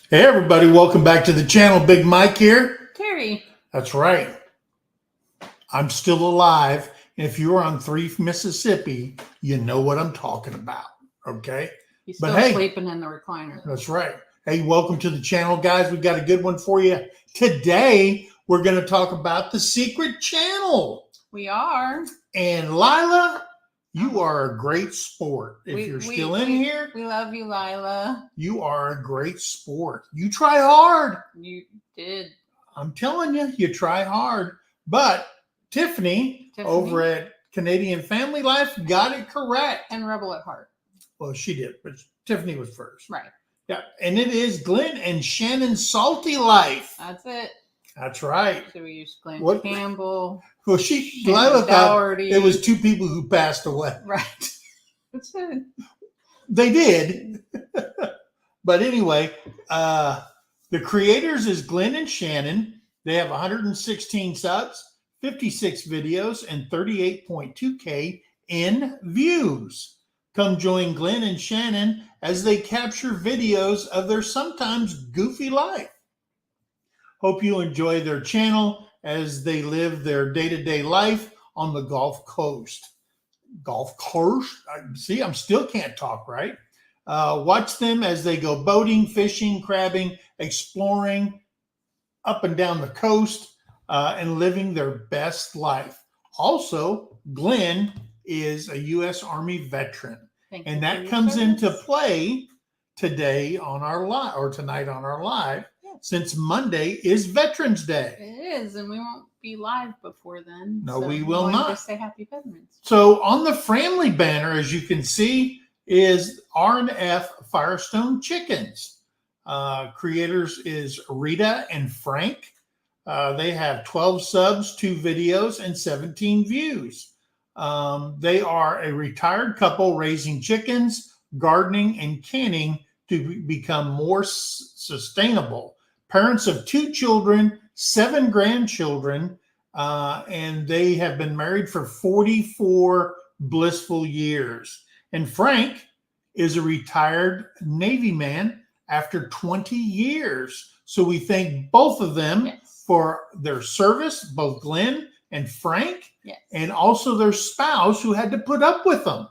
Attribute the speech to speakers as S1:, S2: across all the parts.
S1: Hey everybody, welcome back to the channel. Big Mike here.
S2: Terry.
S1: That's right. I'm still alive. And if you're on 3 Mississippi, you know what I'm talking about. Okay?
S2: He's still sleeping in the recliner.
S1: That's right. Hey, welcome to the channel, guys. We've got a good one for you. Today, we're going to talk about the secret channel.
S2: We are.
S1: And Lila, you are a great sport. If you're still in here.
S2: We love you, Lila.
S1: You are a great sport. You try hard.
S2: You did.
S1: I'm telling you, you try hard. But Tiffany over at Canadian Family Life got it correct.
S2: And Rebel at Heart.
S1: Well, she did, but Tiffany was first.
S2: Right.
S1: Yeah. And it is Glenn and Shannon Salty Life.
S2: That's it.
S1: That's right.
S2: So we used Glenn Campbell.
S1: Well, Lila thought it was 2 people who passed away.
S2: Right. That's it.
S1: They did. But anyway, the creators is Glenn and Shannon. They have 116 subs, 56 videos, and 38.2K in views. Come join Glenn and Shannon as they capture videos of their sometimes goofy life. Hope you enjoy their channel as they live their day-to-day life on the Gulf Coast. Gulf Coast? See, I still can't talk, right? Watch them as they go boating, fishing, crabbing, exploring up and down the coast, and living their best life. Also, Glenn is a U.S. Army veteran. And that comes into play today on our live, or tonight on our live, since Monday is Veterans Day.
S2: It is, and we won't be live before then.
S1: No, we will not.
S2: Just say Happy Veterans.
S1: So on the family banner, as you can see, is R&F Firestone Chickens. Creators is Rita and Frank. They have 12 subs, 2 videos, and 17 views. They are a retired couple raising chickens, gardening, and canning to become more sustainable. Parents of 2 children, 7 grandchildren, and they have been married for 44 blissful years. And Frank is a retired Navy man after 20 years. So we thank both of them for their service, both Glenn and Frank, and also their spouse who had to put up with them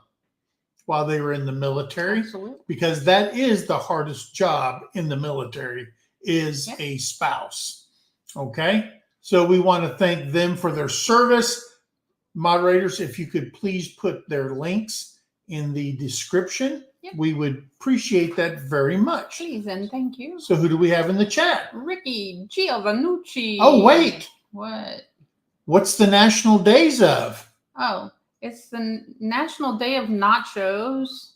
S1: while they were in the military.
S2: Absolutely.
S1: Because that is the hardest job in the military, is a spouse. Okay? So we want to thank them for their service. Moderators, if you could please put their links in the description, we would appreciate that very much.
S2: Please and thank you.
S1: So who do we have in the chat?
S2: Ricky Giovannucci.
S1: Oh, wait.
S2: What?
S1: What's the national days of?
S2: Oh, it's the National Day of Nachos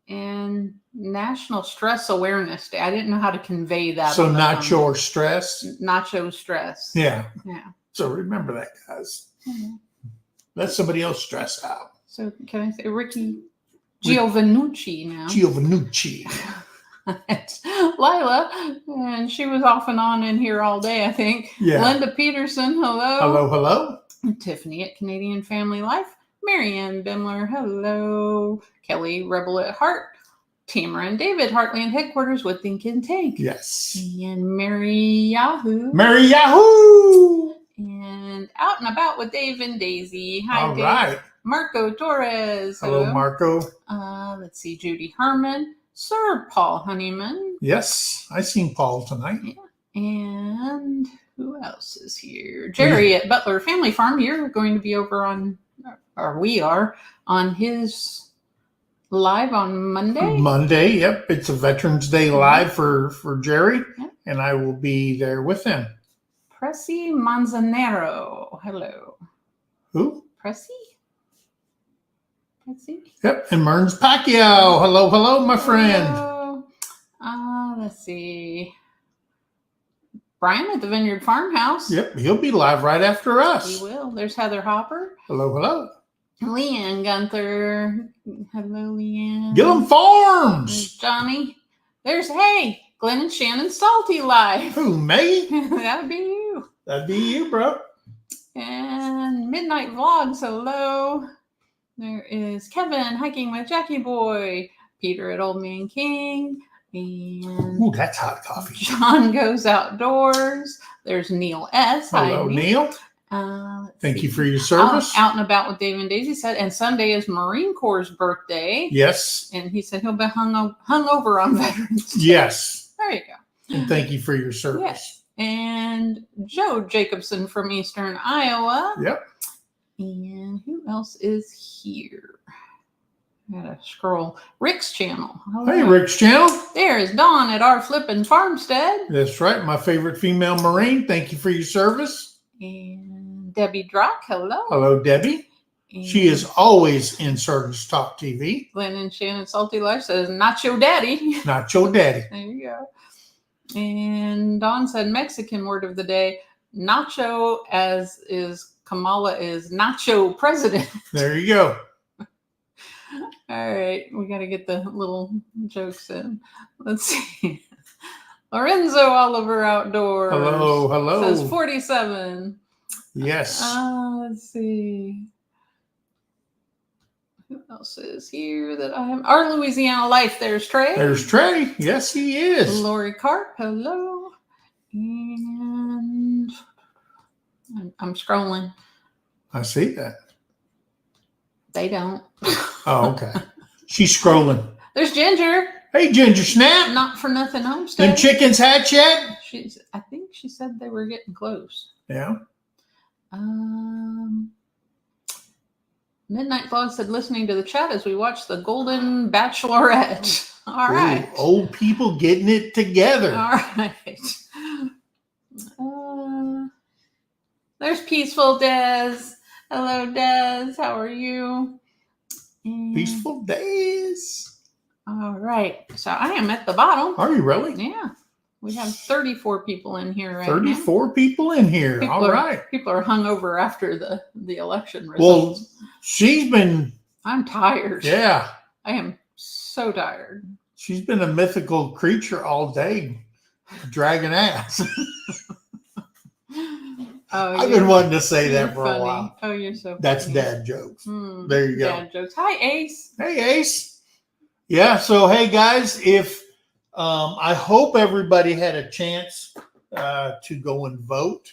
S2: and National Stress Awareness Day. I didn't know how to convey that.
S1: So nacho or stress?
S2: Nacho stress.
S1: Yeah.
S2: Yeah.
S1: So remember that, guys. Let somebody else stress out.
S2: So can I say Ricky Giovannucci now?
S1: Giovannucci.
S2: Lila, and she was off and on in here all day, I think.
S1: Yeah.
S2: Linda Peterson, hello.
S1: Hello, hello.
S2: Tiffany at Canadian Family Life. Marianne Bimler, hello. Kelly Rebel at Heart. Tamara and David, Heartland Headquarters with Think and Take.
S1: Yes.
S2: And Mary Yahoo.
S1: Mary Yahoo!
S2: And Out and About with Dave and Daisy. Hi,
S1: all
S2: Dave.
S1: Right.
S2: Marco Torres.
S1: Hello, Marco.
S2: Let's see, Judy Herman. Sir Paul Honeyman.
S1: Yes, I seen Paul tonight.
S2: Yeah. And who else is here? Jerry at Butler Family Farm. You're going to be over on, or we are, on his live on Monday?
S1: Monday, yep. It's a Veterans Day live for Jerry, and I will be there with him.
S2: Pressy Manzanero. Hello.
S1: Who?
S2: Pressy?
S1: Yep, and Merns Pacquiao. Hello, hello, my friend.
S2: Let's see. Brian at the Vineyard Farmhouse.
S1: Yep, he'll be live right after us.
S2: He will. There's Heather Hopper.
S1: Hello, hello.
S2: Leanne Gunther. Hello, Leanne.
S1: Gillum Farms.
S2: There's Johnny. There's, hey, Glenn and Shannon Salty Live.
S1: Who, me?
S2: That'd be you.
S1: That'd be you, bro.
S2: And Midnight Vlogs. Hello. There is Kevin hiking with Jackie Boy, Peter at Old Man King, And
S1: Ooh, that's hot coffee.
S2: John Goes Outdoors. There's Neil S.
S1: Hello,
S2: Hi,
S1: Neil. Thank you for your service.
S2: Out and About with Dave and Daisy said, and Sunday is Marine Corps' birthday.
S1: Yes.
S2: And he said he'll be hung over on Veterans Day.
S1: Yes.
S2: There you go.
S1: And thank you for your service.
S2: Yes. And Joe Jacobson from Eastern Iowa.
S1: Yep.
S2: And who else is here? I gotta scroll. Rick's channel. Hello.
S1: Hey, Rick's channel.
S2: There is Dawn at our flippin' farmstead.
S1: That's right. My favorite female Marine. Thank you for your service.
S2: And Debbie Drock. Hello.
S1: Hello, Debbie.
S2: And
S1: She is always in Service Talk TV.
S2: Glenn and Shannon Salty Life says, Nacho Daddy.
S1: Nacho Daddy.
S2: There you go. And Dawn said, Mexican word of the day. Nacho, as is Kamala, is Nacho President.
S1: There you go.
S2: All right, we got to get the little jokes in. Let's see. Lorenzo Oliver Outdoors.
S1: Hello, hello.
S2: Says 47.
S1: Yes.
S2: Let's see. Who else is here that I have? Our Louisiana Life. There's Trey.
S1: There's Trey. Yes, he is.
S2: Lori Carp. Hello. And I'm scrolling.
S1: I see that.
S2: They don't.
S1: Oh, okay. She's scrolling.
S2: There's Ginger.
S1: Hey, Ginger Snap.
S2: Not for nothing Homestead.
S1: Them chickens hatch yet?
S2: I think she said they were getting close.
S1: Yeah.
S2: Midnight Vlog said, listening to the chat as we watch the Golden Bachelorette. All right.
S1: Ooh, old people getting it together.
S2: All right. There's Peaceful Des. Hello, Des. How are you? And,
S1: Peaceful days.
S2: all right. So I am at the bottom.
S1: Are you really?
S2: Yeah. We have 34 people in here right now.
S1: 34 people in here. All right.
S2: People are hungover after the election results.
S1: Well, she's been.
S2: I'm tired.
S1: Yeah.
S2: I am so tired.
S1: She's been a mythical creature all day, dragging ass.
S2: Oh,
S1: I've been wanting to say that for
S2: funny.
S1: a while.
S2: Oh, you're so funny.
S1: That's dad jokes. There you go.
S2: Dad jokes. Hi, Ace.
S1: Hey, Ace. Yeah. So, hey, guys, if I hope everybody had a chance to go and vote,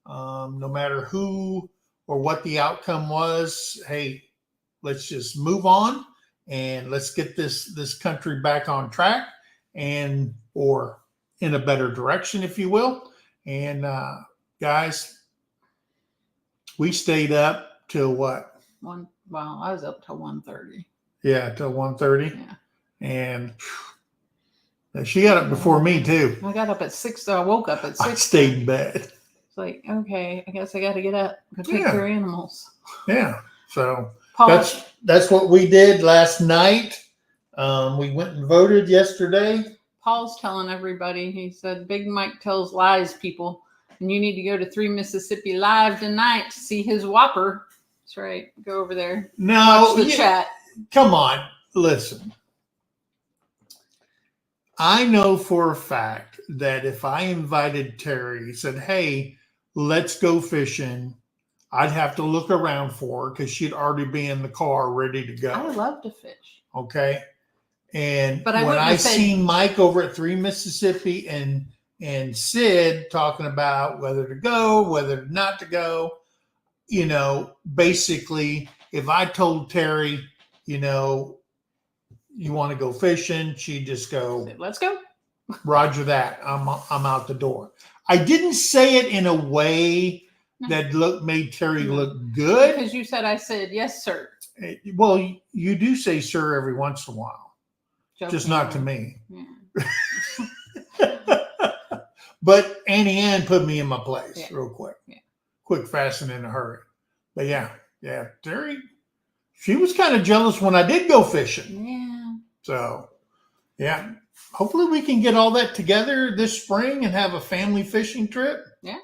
S1: no matter who or what the outcome was. Hey, let's just move on and let's get this country back on track or in a better direction, if you will. And guys, we stayed up till what?
S2: I was up till 1:30.
S1: Yeah, till 1:30.
S2: Yeah.
S1: And she got up before me too.
S2: I got up at 6. So I woke up at 6.
S1: I stayed in bed.
S2: It's like, okay, I guess I got to get up, go take
S1: Yeah.
S2: care of animals.
S1: Yeah. So
S2: Paul,
S1: that's what we did last night. We went and voted yesterday.
S2: Paul's telling everybody. He said, Big Mike tells lies, people. And you need to go to 3 Mississippi Live tonight to see his Whopper. That's right. Go over there.
S1: No,
S2: Watch the chat.
S1: Come on, listen. I know for a fact that if I invited Terry, said, hey, let's go fishing, I'd have to look around for her because she'd already be in the car ready to go.
S2: I love to fish.
S1: Okay. And
S2: But
S1: when I seen Mike over at 3 Mississippi and Sid talking about whether to go, whether not to go, basically, if I told Terry, you want to go fishing, she'd just go,
S2: let's go.
S1: Roger that. I'm out the door. I didn't say it in a way that made Terry look good.
S2: Because you said I said, yes, sir.
S1: Well, you do say sir every once in a while. Just not to me.
S2: Yeah.
S1: But Annie Ann put me in my place real quick.
S2: Yeah.
S1: Quick, fast, and in a hurry. But yeah, Terry, she was kind of jealous when I did go fishing.
S2: Yeah.
S1: So, yeah. Hopefully we can get all that together this spring and have a family fishing trip.
S2: Yeah.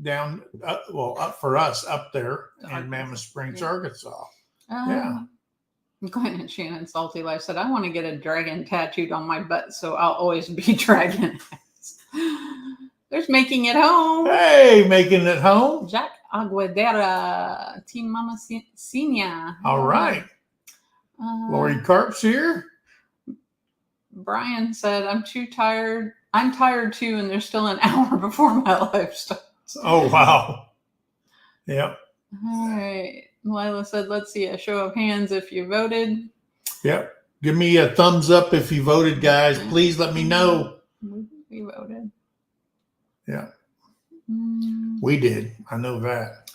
S1: Down, up for us up there in Mammoth Springs, Arkansas. Yeah.
S2: Glenn and Shannon Salty Life said, I want to get a dragon tattooed on my butt, so I'll always be dragon. There's Making It Home.
S1: Hey, Making It Home.
S2: Jack Aguadera, Team Mama Senior.
S1: All right. Lori Carp's here.
S2: Brian said, I'm too tired. I'm tired too, and there's still an hour before my life starts.
S1: Oh, wow. Yep.
S2: All right. Lila said, let's see a show of hands if you voted.
S1: Yep. Give me a thumbs up if you voted, guys. Please let me know.
S2: We voted.
S1: Yeah. We did. I know that.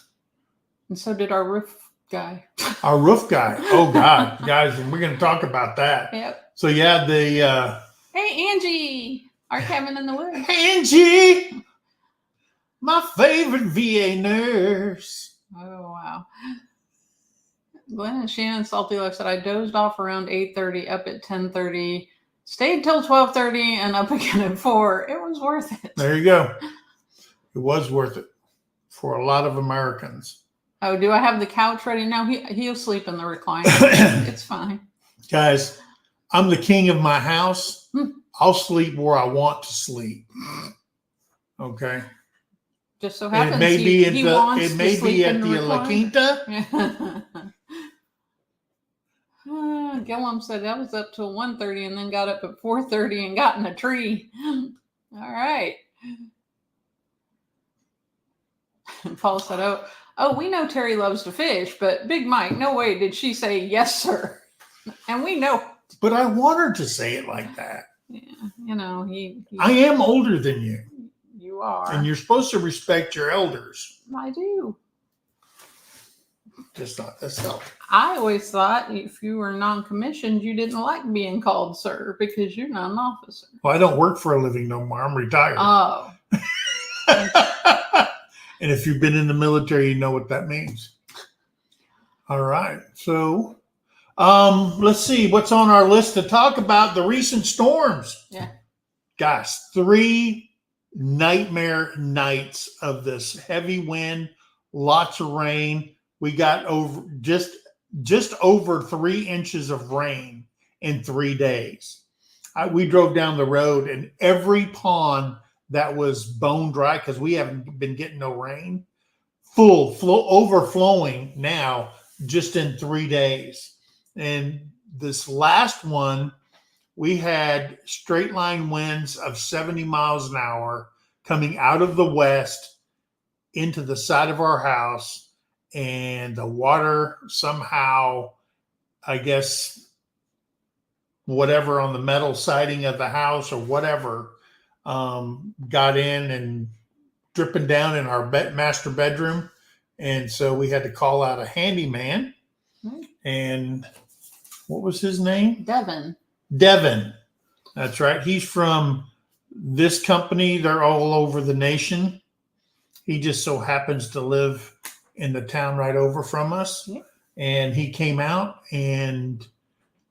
S2: And so did our roof guy.
S1: Our roof guy. Oh, God. Guys, we're going to talk about that.
S2: Yep.
S1: So, yeah, the...
S2: Hey, Angie. Our cabin in the woods.
S1: Angie! My favorite VA nurse.
S2: Oh, wow. Glenn and Shannon Salty Love said, I dozed off around 8:30, up at 10:30, stayed till 12:30, and up again at 4. It was worth it.
S1: There you go. It was worth it for a lot of Americans.
S2: Oh, do I have the couch ready now? He'll sleep in the recliner. It's fine.
S1: Guys, I'm the king of my house. I'll sleep where I want to sleep. Okay.
S2: Just so happens
S1: it may be at the La
S2: Quinta. Gillum said that was up till 1:30 and then got up at 4:30 and got in a tree. All right. Paul said, oh, we know Terry loves to fish, but Big Mike, no way did she say yes, sir. And we know.
S1: But I want her to say it like that.
S2: Yeah, you know,
S1: I am older than you.
S2: You are.
S1: And you're supposed to respect your elders.
S2: I do.
S1: Just not this stuff.
S2: I always thought if you were non-commissioned, you didn't like being called sir because you're not an officer.
S1: Well, I don't work for a living no more. I'm retired.
S2: Oh.
S1: And if you've been in the military, you know what that means. All right. So let's see what's on our list to talk about. The recent storms.
S2: Yeah.
S1: Gosh, 3 nightmare nights of this heavy wind, lots of rain. We got over just over 3 inches of rain in 3 days. We drove down the road and every pond that was bone dry because we haven't been getting no rain, overflowing now just in 3 days. And this last one, we had straight line winds of 70 miles an hour coming out of the west into the side of our house. And the water somehow, I guess, whatever on the metal siding of the house or whatever, got in and dripping down in our master bedroom. And so we had to call out a handyman. And what was his name? Devin. That's right. He's from this company. They're all over the nation. He just so happens to live in the town right over from us. Yeah. And he came out and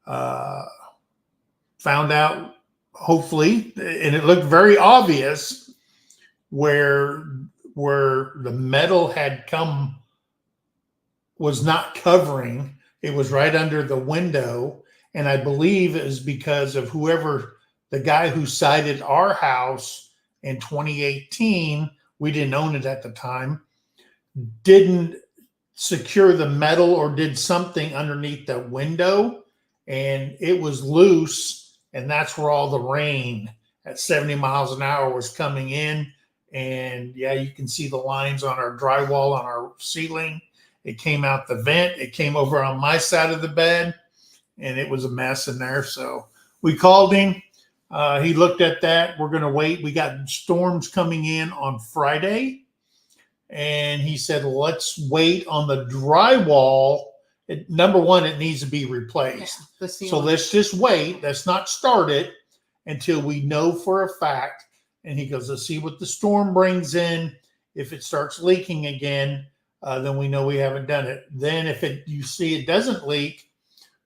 S1: found out, hopefully, and it looked very obvious where the metal had was not covering. It was right under the window. And I believe it was because of the guy who sided our house in 2018, we didn't own it at the time, didn't secure the metal or did something underneath the window and it was loose. And that's where all the rain at 70 miles an hour was coming in. And yeah, you can see the lines on our drywall on our ceiling. It came out the vent. It came over on my side of the bed and it was a mess in there. So we called him. He looked at that. We're going to wait. We got storms coming in on Friday. And he said, let's wait on the drywall. Number one, it needs to be replaced. Yeah, so let's just wait. Let's not start it until we know for a fact. And he goes, let's see what the storm brings in. If it starts leaking again, then we know we haven't done it. Then if you see it doesn't leak,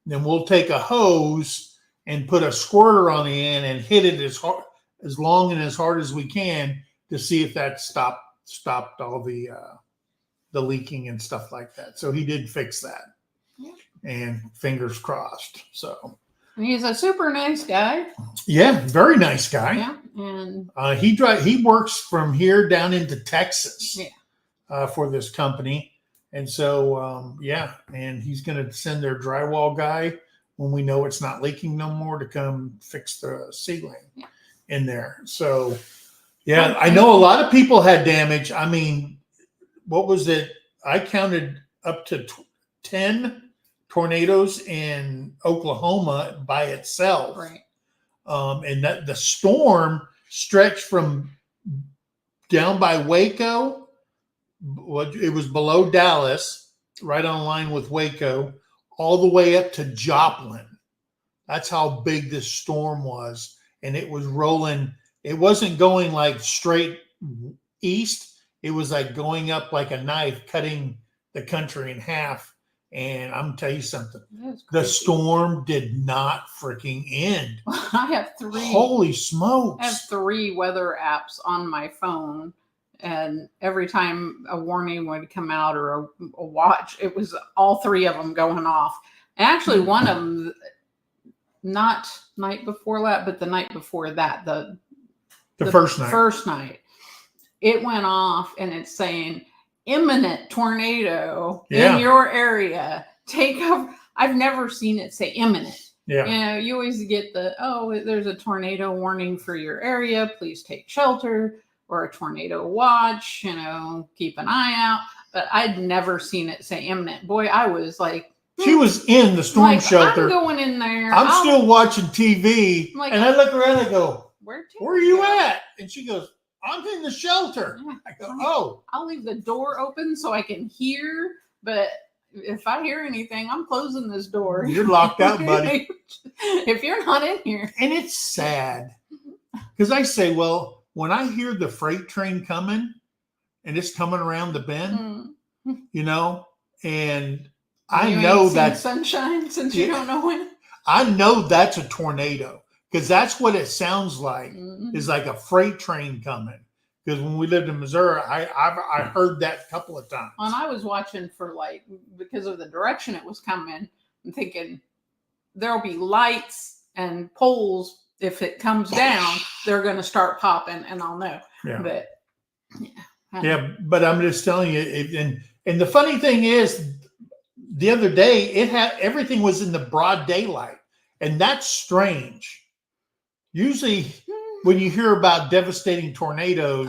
S1: then we'll take a hose and put a squirter on the end and hit it as long and as hard as we can to see if that stopped all the leaking and stuff like that. So he did fix that. Yeah. And fingers crossed. So
S2: he's a super nice guy.
S1: Yeah, very nice guy.
S2: Yeah, and
S1: he works from here down into Texas.
S2: Yeah.
S1: For this company, and so and he's going to send their drywall guy when we know it's not leaking no more to come fix the ceiling in there. So, yeah, I know a lot of people had damage. I mean, what was it? I counted up to 10 tornadoes in Oklahoma by itself.
S2: Right.
S1: And that the storm stretched from down by Waco. It was below Dallas, right on line with Waco, all the way up to Joplin. That's how big this storm was. And it was rolling. It wasn't going like straight east. It was like going up like a knife, cutting the country in half. And I'm telling you something. The storm did not freaking end.
S2: I have 3.
S1: Holy smokes.
S2: I have 3 weather apps on my phone. And every time a warning would come out or a watch, it was all 3 of them going off. And actually, one of them, not night before that, but the night before that, the first night, it went off and it's saying imminent tornado in your area. Take cover. I've never seen it say imminent.
S1: Yeah.
S2: You know, you always get there's a tornado warning for your area. Please take shelter. Or a tornado watch, keep an eye out. But I'd never seen it say imminent. Boy, I was like...
S1: She was in the storm shelter.
S2: I'm going in there.
S1: I'm still watching TV. And I look around and I go, where are you at? And she goes, I'm in the shelter. Yeah. I go, oh.
S2: I'll leave the door open so I can hear. But if I hear anything, I'm closing this door.
S1: You're locked out, buddy.
S2: If you're not in here.
S1: And it's sad. Because I say, well... When I hear the freight train coming and it's coming around the bend, and I know that
S2: sunshine since you don't know when.
S1: I know that's a tornado because that's what it sounds like. Is like a freight train coming. Because when we lived in Missouri, I heard that a couple of times.
S2: And I was watching for because of the direction it was coming, I'm thinking there'll be lights and poles. If it comes down, they're going to start popping, and I'll know.
S1: Yeah.
S2: But
S1: but I'm just telling you. And the funny thing is, the other day everything was in the broad daylight, and that's strange. Usually, when you hear about devastating tornadoes,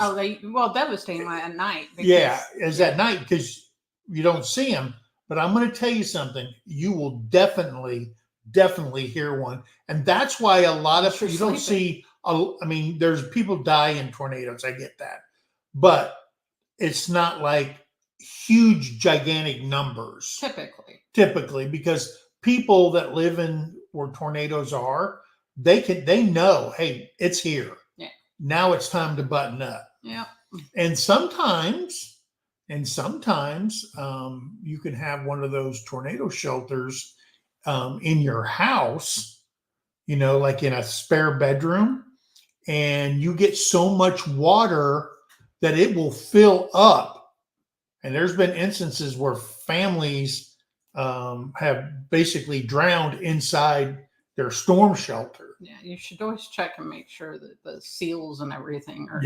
S2: devastating at night.
S1: At night because you don't see them. But I'm going to tell you something. You will definitely hear one. And that's why a lot of you don't see, there's people die in tornadoes. I get that. But it's not like huge, gigantic numbers. Typically, because people that live in where tornadoes are, they know, hey, it's here.
S2: Yeah.
S1: Now it's time to button up.
S2: Yeah.
S1: And sometimes you can have one of those tornado shelters in your house, like in a spare bedroom, and you get so much water that it will fill up. And there's been instances where families have basically drowned inside their storm shelter.
S2: Yeah, you should always check and make sure that the seals and everything are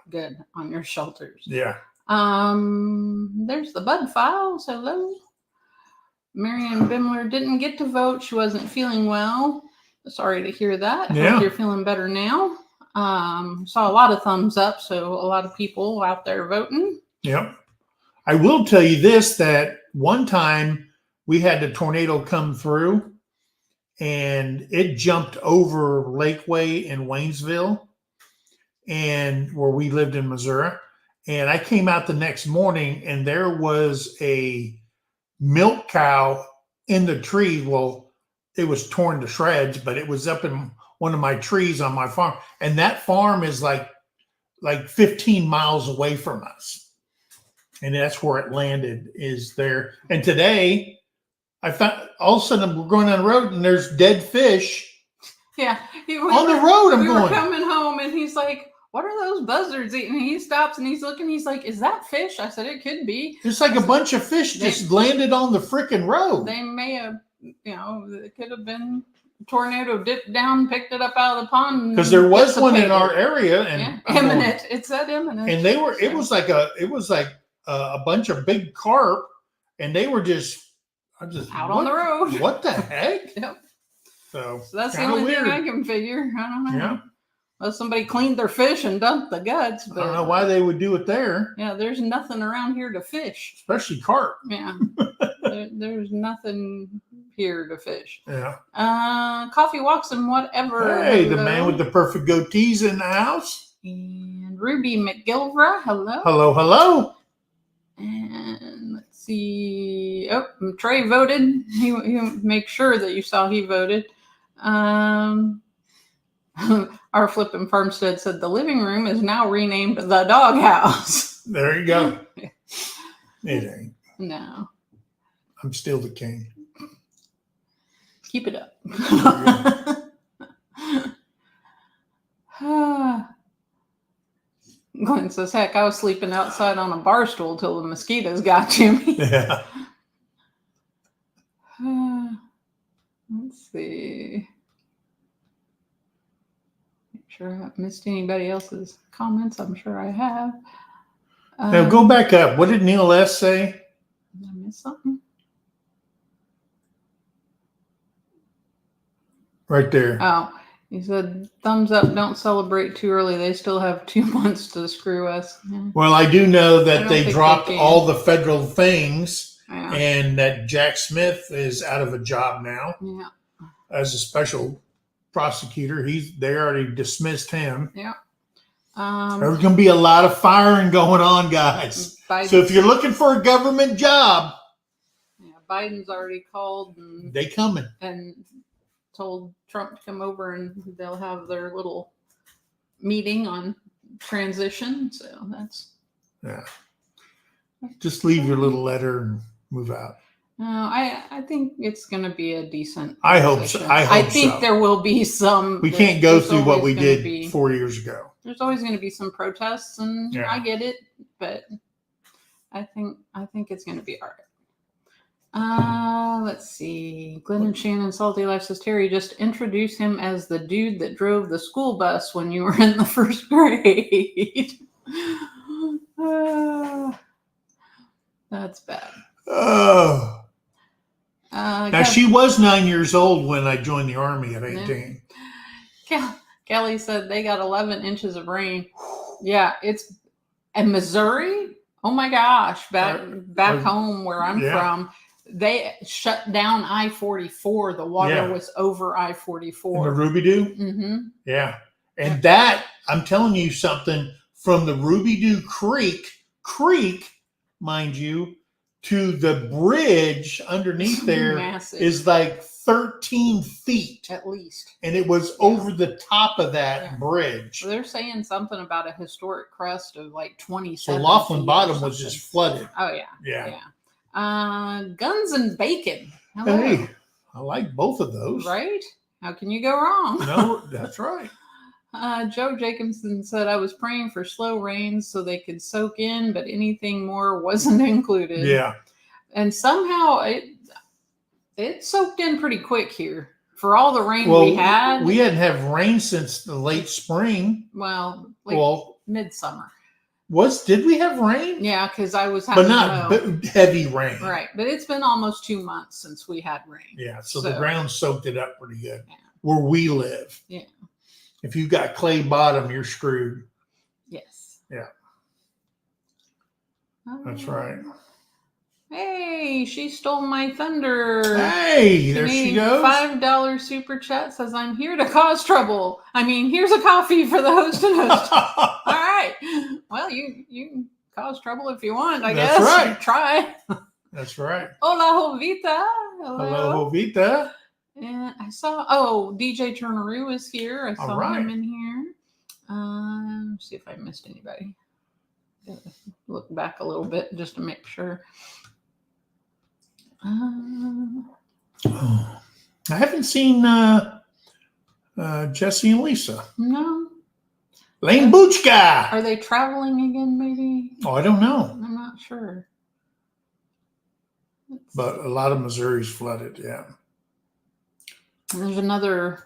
S2: good on your shelters.
S1: Yeah.
S2: There's the Bud Files. Hello. Marianne Bimler didn't get to vote. She wasn't feeling well. Sorry to hear that. I hope you're feeling better now. Saw a lot of thumbs up, so a lot of people out there voting.
S1: Yep. I will tell you this, that one time we had a tornado come through and it jumped over Lakeway in Waynesville and where we lived in Missouri. And I came out the next morning and there was a milk cow in the tree. Well, it was torn to shreds, but it was up in one of my trees on my farm. And that farm is like 15 miles away from us. And that's where it landed, is there. And today I found all of a sudden we're going on the road and there's dead fish.
S2: Yeah.
S1: On the road. We
S2: were coming home and he's like, what are those buzzards eating? And he stops and he's looking. He's like, is that fish? I said, it could be.
S1: It's like a bunch of fish just landed on the freaking road.
S2: They may have, it could have been a tornado dipped down, picked it up out of the pond.
S1: Because there was one in our area. And
S2: imminent. It said imminent.
S1: And it was like a bunch of big carp and they were just
S2: out on the road.
S1: What the heck?
S2: Yep.
S1: So
S2: that's the
S1: kinda
S2: only
S1: weird.
S2: thing I can figure. I don't know.
S1: Yeah.
S2: Well, somebody cleaned their fish and dumped the guts, but
S1: I don't know why they would do it there,
S2: yeah, there's nothing around here to fish.
S1: especially carp.
S2: Yeah, there's nothing here to fish.
S1: Yeah.
S2: Coffee walks and whatever.
S1: Hey, the
S2: hello.
S1: man with the perfect goatee's in the house.
S2: And Ruby McGilvra, hello.
S1: Hello, hello.
S2: And let's see. Oh, Trey voted. He make sure that you saw he voted. Our flippin' farmstead said the living room is now renamed the doghouse.
S1: There you go. It ain't.
S2: No,
S1: I'm still the king.
S2: keep it up. Glenn says, heck, I was sleeping outside on a bar stool till the mosquitoes got to me.
S1: Yeah.
S2: Let's see. Make sure I haven't missed anybody else's comments. I'm sure I have.
S1: Now go back up. What did Neil S. say?
S2: Did I miss something?
S1: Right there.
S2: Oh, he said, thumbs up, don't celebrate too early. They still have 2 months to screw us. Yeah.
S1: Well, I do know
S2: I
S1: that
S2: don't
S1: they
S2: think
S1: dropped
S2: they can.
S1: all the federal things
S2: Yeah.
S1: and that Jack Smith is out of a job now
S2: Yeah.
S1: as a special prosecutor. They already dismissed him.
S2: Yeah.
S1: There's going to be a lot of firing going on, guys.
S2: Biden,
S1: So if you're looking for a government job,
S2: yeah, Biden's already called and
S1: they coming.
S2: Told Trump to come over and they'll have their little meeting on transition. So that's.
S1: Yeah. Just leave your little letter and move out.
S2: No, I think it's going to be a decent.
S1: I hope so.
S2: transition.
S1: I think
S2: so. There will be some.
S1: We can't go
S2: there's
S1: through what
S2: always
S1: we
S2: gonna
S1: did
S2: be-
S1: 4 years ago.
S2: There's always going to be some protests, and
S1: Yeah.
S2: I get it, but I think it's going to be all right. Let's see. Glenn and Shannon Salty Life says, Terry, just introduce him as the dude that drove the school bus when you were in the first grade. That's bad.
S1: Oh. Now, she was 9 years old when I joined the Army at 18.
S2: Kelly said they got 11 inches of rain. Yeah, it's in Missouri. Oh my gosh, back home where I'm from, they shut down I-44. The water was over I-44.
S1: In the Ruby Doo?
S2: Mm-hmm.
S1: Yeah. And that, I'm telling you something, from the Ruby Doo Creek, mind you, to the bridge underneath there
S2: Massive.
S1: is like 13 feet.
S2: At least.
S1: And it was over the top of that bridge.
S2: Well, they're saying something about a historic crest of like 27
S1: So Laughlin
S2: feet
S1: Bottom
S2: or
S1: was
S2: something.
S1: just flooded.
S2: Oh, yeah.
S1: Yeah.
S2: Guns and bacon. Hello.
S1: Hey, I like both of those.
S2: Right? How can you go wrong?
S1: No, that's right.
S2: Joe Jacobson said, I was praying for slow rains so they could soak in, but anything more wasn't included.
S1: Yeah.
S2: And somehow it soaked in pretty quick here. For all the rain we had.
S1: We hadn't had rain since the late spring.
S2: Well, midsummer.
S1: Did we have rain?
S2: Yeah, because I was having
S1: but not heavy rain.
S2: Right. But it's been almost 2 months since we had rain.
S1: Yeah. So the ground soaked it up pretty good.
S2: Yeah.
S1: Where we live.
S2: Yeah.
S1: If you got clay bottom, you're screwed.
S2: Yes.
S1: Yeah. That's right.
S2: Hey, she stole my thunder.
S1: Hey, there she goes.
S2: $5 super chat says, I'm here to cause trouble. I mean, here's a coffee for the host and host. All right. Well, you can cause trouble if you want, I guess.
S1: That's right.
S2: Try.
S1: That's right.
S2: Hola, Jovita.
S1: Hello, Jovita.
S2: And I saw, DJ Turneroo is here. I saw him in here. Let's see if I missed anybody. Look back a little bit just to make sure.
S1: I haven't seen Jesse and Lisa.
S2: No.
S1: Lane Buchka.
S2: Are they traveling again, maybe?
S1: Oh, I don't know.
S2: I'm not sure.
S1: But a lot of Missouri's flooded, yeah.
S2: There's another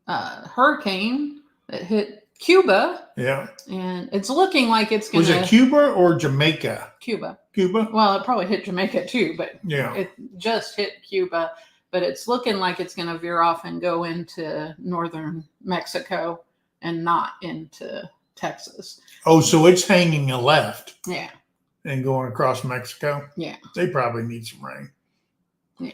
S2: hurricane that hit Cuba.
S1: Yeah.
S2: And it's looking like it's going to...
S1: Was it Cuba or Jamaica?
S2: Cuba.
S1: Cuba?
S2: Well, it probably hit Jamaica too, but
S1: yeah,
S2: it just hit Cuba. but it's looking like it's going to veer off and go into northern Mexico and not into Texas.
S1: Oh, so it's hanging a left.
S2: Yeah.
S1: And going across Mexico.
S2: Yeah.
S1: They probably need some rain.
S2: Yeah.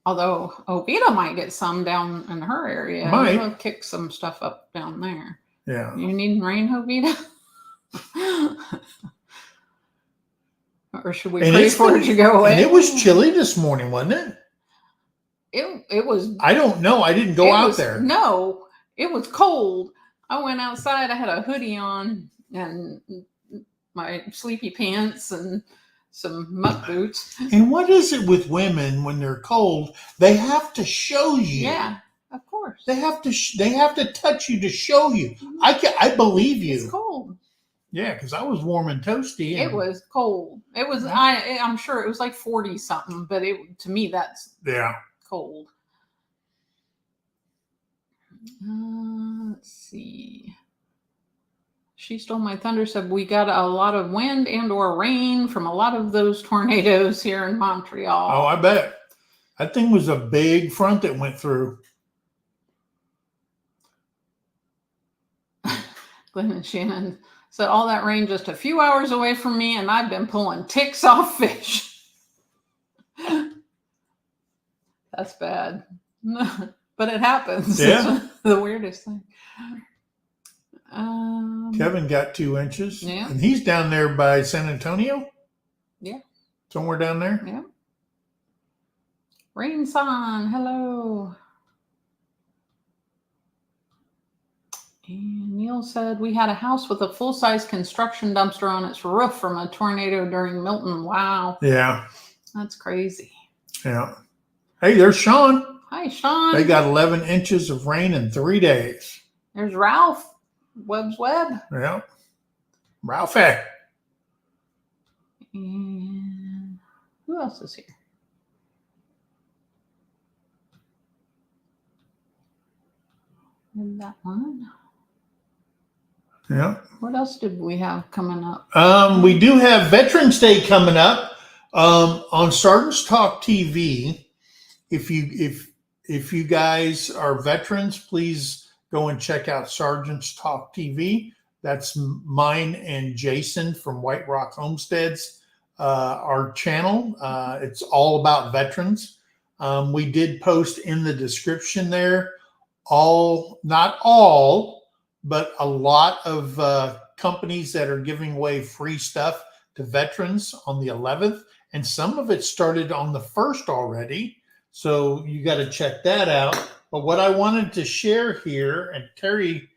S2: Although Ovita might get some down in her area.
S1: Might.
S2: It'll kick some stuff up down there.
S1: Yeah.
S2: You need rain, Ovita? Or should we pray for it to go away?
S1: And it was chilly this morning, wasn't it?
S2: It was.
S1: I don't know. I didn't go out there.
S2: No, it was cold. I went outside. I had a hoodie on and my sleepy pants and some muck boots.
S1: And what is it with women when they're cold? They have to show you.
S2: Yeah, of course.
S1: They have to touch you to show you. I believe you.
S2: It's cold.
S1: Yeah, because I was warm and toasty. And
S2: it was cold. It was. I'm sure it was like 40 something, but to me that's cold. Let's see. She Stole My Thunder said we got a lot of wind and or rain from a lot of those tornadoes here in Montreal.
S1: Oh, I bet. That thing was a big front that went through.
S2: Glenn and Shannon said all that rain just a few hours away from me, and I've been pulling ticks off fish. That's bad. But it happens.
S1: Yeah.
S2: It's the weirdest thing.
S1: Kevin got 2 inches.
S2: Yeah.
S1: And he's down there by San Antonio.
S2: Yeah.
S1: Somewhere down there.
S2: Yeah. Rain Son, hello. And Neil said we had a house with a full-size construction dumpster on its roof from a tornado during Milton. Wow.
S1: Yeah.
S2: That's crazy.
S1: Yeah. Hey, there's Sean.
S2: Hi, Sean.
S1: They got 11 inches of rain in 3 days.
S2: There's Ralph. Webb's Web.
S1: Yeah. Ralphie.
S2: And who else is here? And that one.
S1: Yeah.
S2: What else did we have coming up?
S1: We do have Veterans Day coming up on Sergeants Talk TV. If you guys are veterans, please go and check out Sergeants Talk TV. That's mine and Jason from White Rock Homesteads, our channel. It's all about veterans. We did post in the description there not all, but a lot of companies that are giving away free stuff to veterans on the 11th. And some of it started on the 1st already. So you got to check that out. But what I wanted to share here, and Terry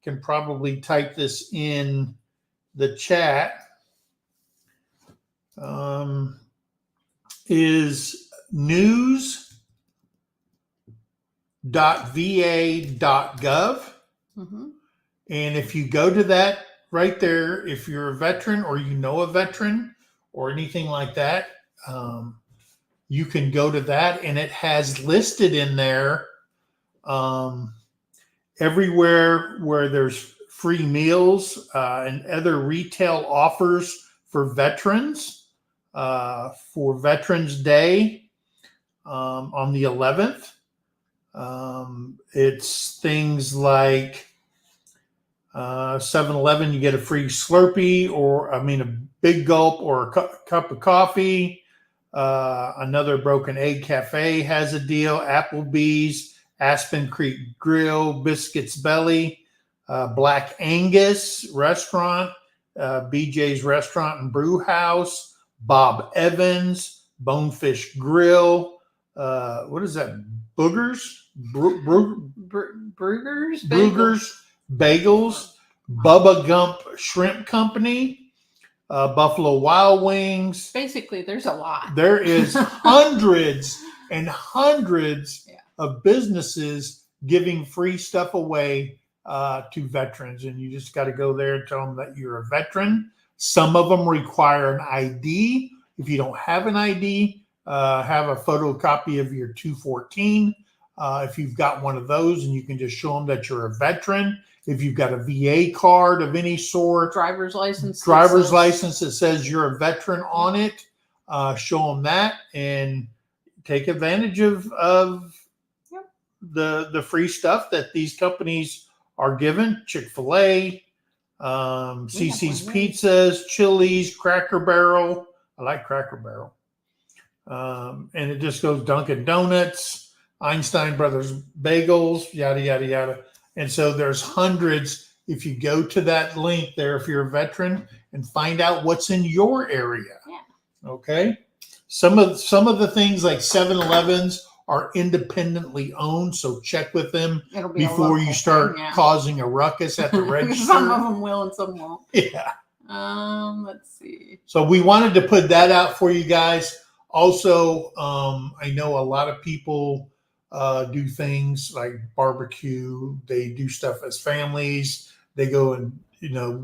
S1: can probably type this in the chat, is news.va.gov.
S2: Mm-hmm.
S1: And if you go to that right there, if you're a veteran or you know a veteran or anything like that, you can go to that, and it has listed in there everywhere where there's free meals and other retail offers for veterans for Veterans Day on the 11th. It's things like 7-Eleven, you get a free Slurpee, a big gulp or a cup of coffee. Another Broken Egg Cafe has a deal. Applebee's, Aspen Creek Grill, Biscuits Belly, Black Angus Restaurant, BJ's Restaurant and Brew House, Bob Evans, Bonefish Grill. What is that? Boogers? Brugger's Bagels, Bubba Gump Shrimp Company, Buffalo Wild Wings.
S2: Basically, there's a lot.
S1: There is hundreds and hundreds of businesses giving free stuff away to veterans. And you just got to go there and tell them that you're a veteran. Some of them require an ID. If you don't have an ID, have a photocopy of your 214. If you've got one of those, and you can just show them that you're a veteran. If you've got a VA card of any sort, driver's license that says you're a veteran on it, show them that and take advantage of
S2: Yep.
S1: the free stuff that these companies are given. Chick-fil-A, CC's
S2: one, yeah.
S1: Pizzas, Chili's, Cracker Barrel. I like Cracker Barrel. And it just goes Dunkin' Donuts, Einstein Brothers Bagels, yada, yada, yada. And so there's hundreds. If you go to that link there, if you're a veteran, and find out what's in your area.
S2: Yeah.
S1: Okay. Some of the things like 7-Elevens are independently owned, so check with them
S2: It'll be
S1: before you start causing a ruckus at the register.
S2: Some of them will and some won't.
S1: Yeah.
S2: Let's see.
S1: So we wanted to put that out for you guys. Also, I know a lot of people do things like barbecue. They do stuff as families. They go and,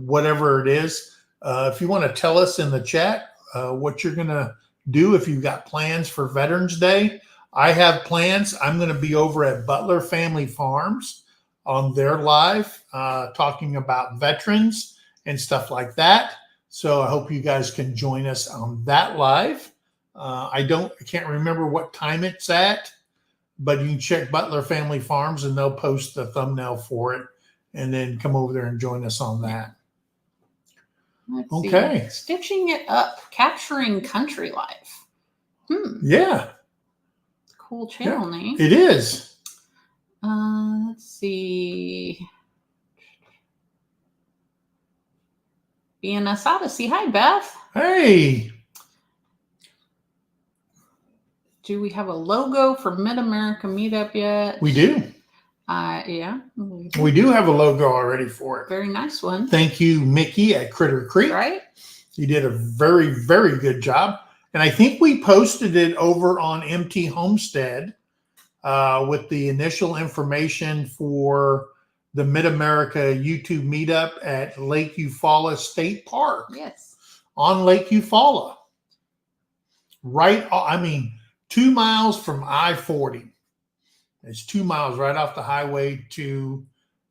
S1: whatever it is. If you want to tell us in the chat what you're going to do, if you've got plans for Veterans Day. I have plans. I'm going to be over at Butler Family Farms on their live talking about veterans and stuff like that. So I hope you guys can join us on that live. I can't remember what time it's at, but you can check Butler Family Farms and they'll post the thumbnail for it, and then come over there and join us on that.
S2: Let's
S1: Okay.
S2: see. Stitching it up, capturing country life.
S1: Yeah.
S2: Cool channel name.
S1: It is.
S2: Let's see. BNS Odyssey. Hi, Beth.
S1: Hey.
S2: Do we have a logo for Mid-America Meetup yet?
S1: We do.
S2: Yeah.
S1: We do have a logo already for it.
S2: Very nice one.
S1: Thank you, Mickey at Critter Creek.
S2: Right?
S1: You did a very, very good job. And I think we posted it over on MT Homestead with the initial information for the Mid-America YouTube meetup at Lake Eufaula State Park.
S2: Yes.
S1: On Lake Eufaula. Right, 2 miles from I-40. It's 2 miles right off the highway to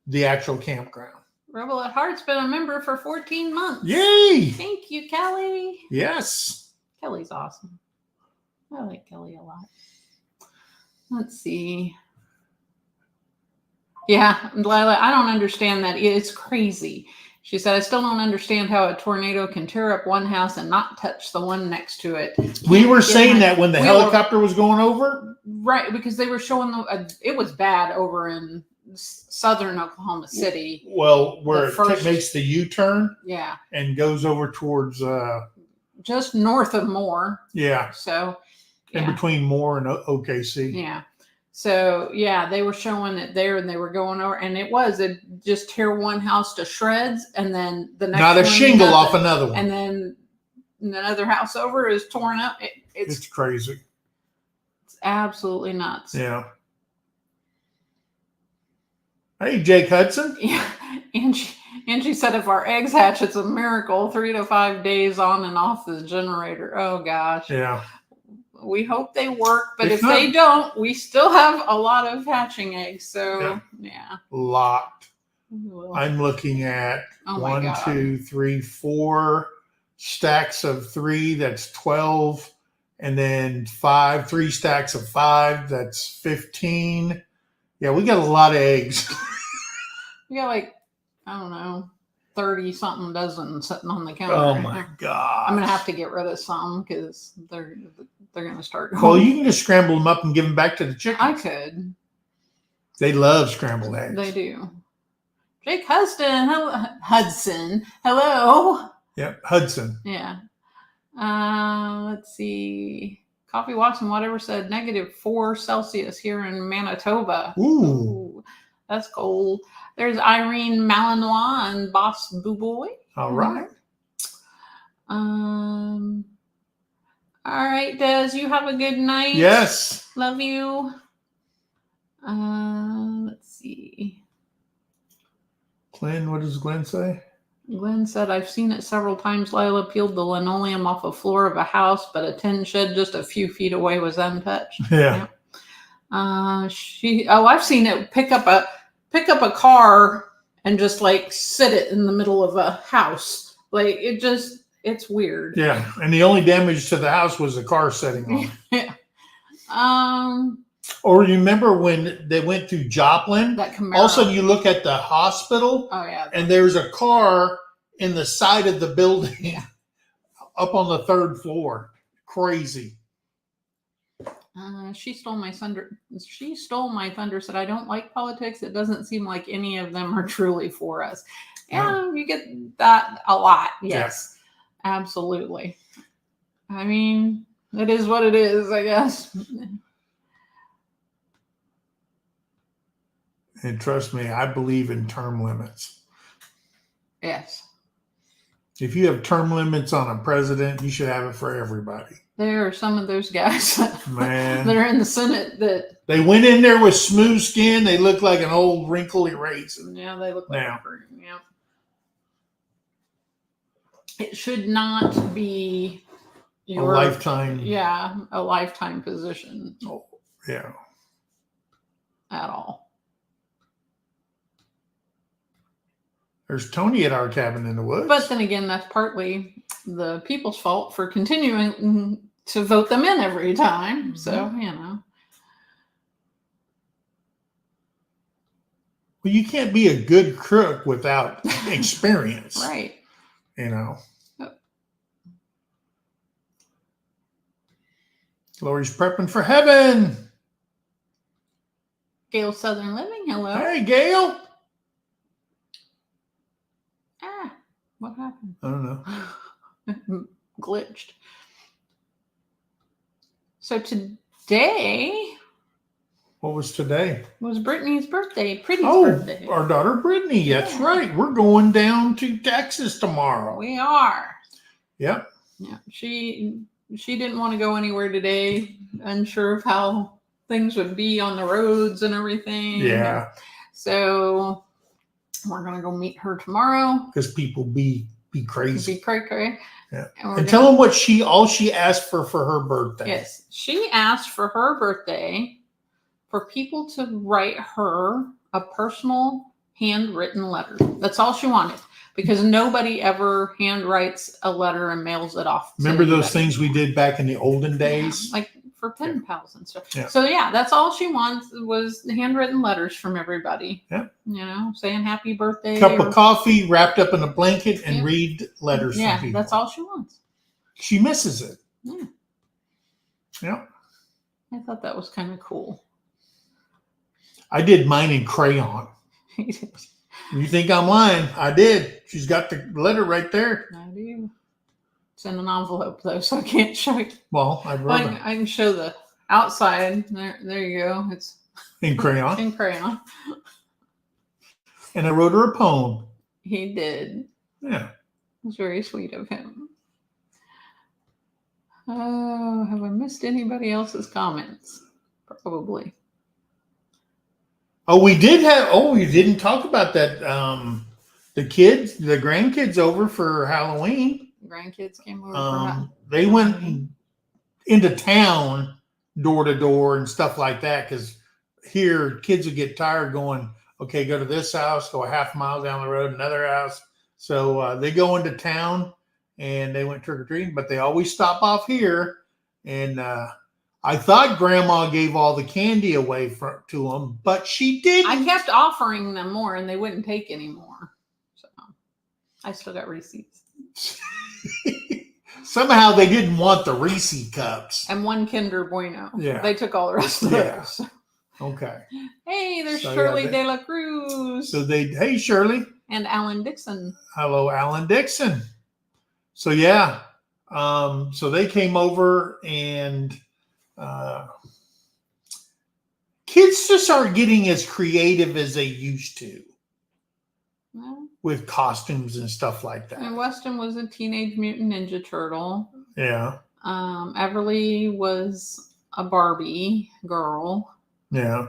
S1: the actual campground.
S2: Rebel at Heart's been a member for 14 months.
S1: Yay!
S2: Thank you, Kelly.
S1: Yes.
S2: Kelly's awesome. I like Kelly a lot. Let's see. Yeah, Lila, I don't understand that. It's crazy. She said, I still don't understand how a tornado can tear up one house and not touch the one next to it.
S1: We were saying that when the helicopter was going over.
S2: Right, because they were showing it was bad over in southern Oklahoma City.
S1: Well, where it makes the U-turn.
S2: Yeah.
S1: And goes over towards
S2: just north of Moore.
S1: Yeah.
S2: So
S1: in between Moore and OKC.
S2: Yeah. So yeah, they were showing it there, and they were going over, and it just tear one house to shreds, and then the next
S1: not a shingle off another one,
S2: and then another house over is torn up. It's
S1: crazy.
S2: It's absolutely nuts.
S1: Yeah. Hey, Jake Hudson.
S2: Yeah, and she said if our eggs hatch, it's a miracle. 3 to 5 days on and off the generator. Oh gosh.
S1: Yeah.
S2: We hope they work, but if they don't, we still have a lot of hatching eggs. So yeah.
S1: Locked. I'm looking at 1, 2, 3, 4 stacks of 3. That's 12, and then 3 stacks of 5. That's 15. Yeah, we got a lot of eggs.
S2: We got I don't know, 30 something dozen sitting on the counter.
S1: Oh my god!
S2: I'm gonna have to get rid of some because they're gonna start going.
S1: Well, you can just scramble them up and give them back to the chickens.
S2: I could.
S1: They love scrambled eggs.
S2: They do. Jake Hudson. Hello.
S1: Yep, Hudson.
S2: Yeah. Let's see. Coffee Watson, whatever, said -4 Celsius here in Manitoba.
S1: Ooh.
S2: That's cold. There's Irene Malinois and Boss Boo Boy.
S1: All right.
S2: All right, Des, you have a good night.
S1: Yes.
S2: Love you. Let's see.
S1: Glenn, what does Glenn say?
S2: Glenn said, I've seen it several times. Lila peeled the linoleum off a floor of a house, but a tin shed just a few feet away was untouched.
S1: Yeah.
S2: I've seen it pick up a car and just sit it in the middle of a house. It's weird.
S1: Yeah. And the only damage to the house was the car setting on.
S2: Yeah.
S1: Or remember when they went through Joplin?
S2: That Camaro.
S1: All of a sudden you look at the hospital,
S2: Oh yeah.
S1: and there's a car in the side of the building up on the 3rd floor. Crazy.
S2: She stole my thunder. She stole my thunder. Said, I don't like politics. It doesn't seem like any of them are truly for us. Yeah, you get that a lot. Yes, absolutely. I mean, it is what it is, I guess.
S1: And trust me, I believe in term limits.
S2: Yes.
S1: If you have term limits on a president, you should have it for everybody.
S2: There are some of those guys
S1: Man.
S2: that are in the Senate that
S1: they went in there with smooth skin. They look like an old wrinkly raisin.
S2: Yeah, they look like
S1: now.
S2: Yeah. It should not be
S1: A lifetime.
S2: Yeah, a lifetime position.
S1: Oh, yeah.
S2: At all.
S1: There's Tony at our cabin in the woods.
S2: But then again, that's partly the people's fault for continuing to vote them in every time. Mm-hmm. So, you know.
S1: Well, you can't be a good crook without experience.
S2: Right.
S1: You know. Yep. Lori's prepping for heaven.
S2: Gail Southern Living, hello.
S1: Hey, Gail.
S2: What happened?
S1: I don't know.
S2: Glitched. So today.
S1: What was today?
S2: Was Brittany's birthday. Pretty's birthday.
S1: Our daughter Brittany. That's right. We're going down to Texas tomorrow.
S2: We are.
S1: Yep.
S2: Yeah. She didn't want to go anywhere today. Unsure of how things would be on the roads and everything.
S1: Yeah.
S2: So we're going to go meet her tomorrow.
S1: Because people be crazy.
S2: Be cray-cray.
S1: Yeah. And tell them what all she asked for her birthday.
S2: Yes. She asked for her birthday for people to write her a personal handwritten letter. That's all she wanted. Because nobody ever handwrites a letter and mails it off.
S1: Remember those things we did back in the olden days?
S2: Yeah, like for pen pals and stuff.
S1: Yeah.
S2: So yeah, that's all she wants was handwritten letters from everybody.
S1: Yeah.
S2: You know, saying happy birthday.
S1: Cup of coffee wrapped up in a blanket and read letters from people.
S2: Yeah, that's all she wants.
S1: She misses it.
S2: Yeah.
S1: Yeah.
S2: I thought that was kind of cool.
S1: I did mine in crayon. You think I'm lying? I did. She's got the letter right there.
S2: I do. It's in an envelope though, so I can't show you.
S1: Well, I
S2: can show the outside. There you go. It's
S1: in crayon.
S2: In crayon.
S1: And I wrote her a poem.
S2: He did.
S1: Yeah.
S2: It was very sweet of him. Oh, have I missed anybody else's comments? Probably.
S1: Oh, we did have. Oh, we didn't talk about that. The grandkids over for Halloween.
S2: Grandkids came over.
S1: They went into town, door to door, and stuff like that. Because here, kids would get tired going. Okay, go to this house, go a half mile down the road, another house. So they go into town, and they went trick or treating. But they always stop off here, and I thought Grandma gave all the candy away to them, but she didn't.
S2: I kept offering them more, and they wouldn't take any more. So I still got receipts.
S1: Somehow they didn't want the Reese cups.
S2: And one Kinder Bueno.
S1: Yeah.
S2: They took all the rest of those.
S1: Okay.
S2: Hey, there's Shirley De La Cruz.
S1: Hey, Shirley.
S2: And Alan Dixon.
S1: Hello, Alan Dixon. So, yeah. So they came over and kids just aren't getting as creative as they used to.
S2: Well,
S1: with costumes and stuff like that.
S2: And Weston was a Teenage Mutant Ninja Turtle.
S1: Yeah.
S2: Everly was a Barbie girl.
S1: Yeah.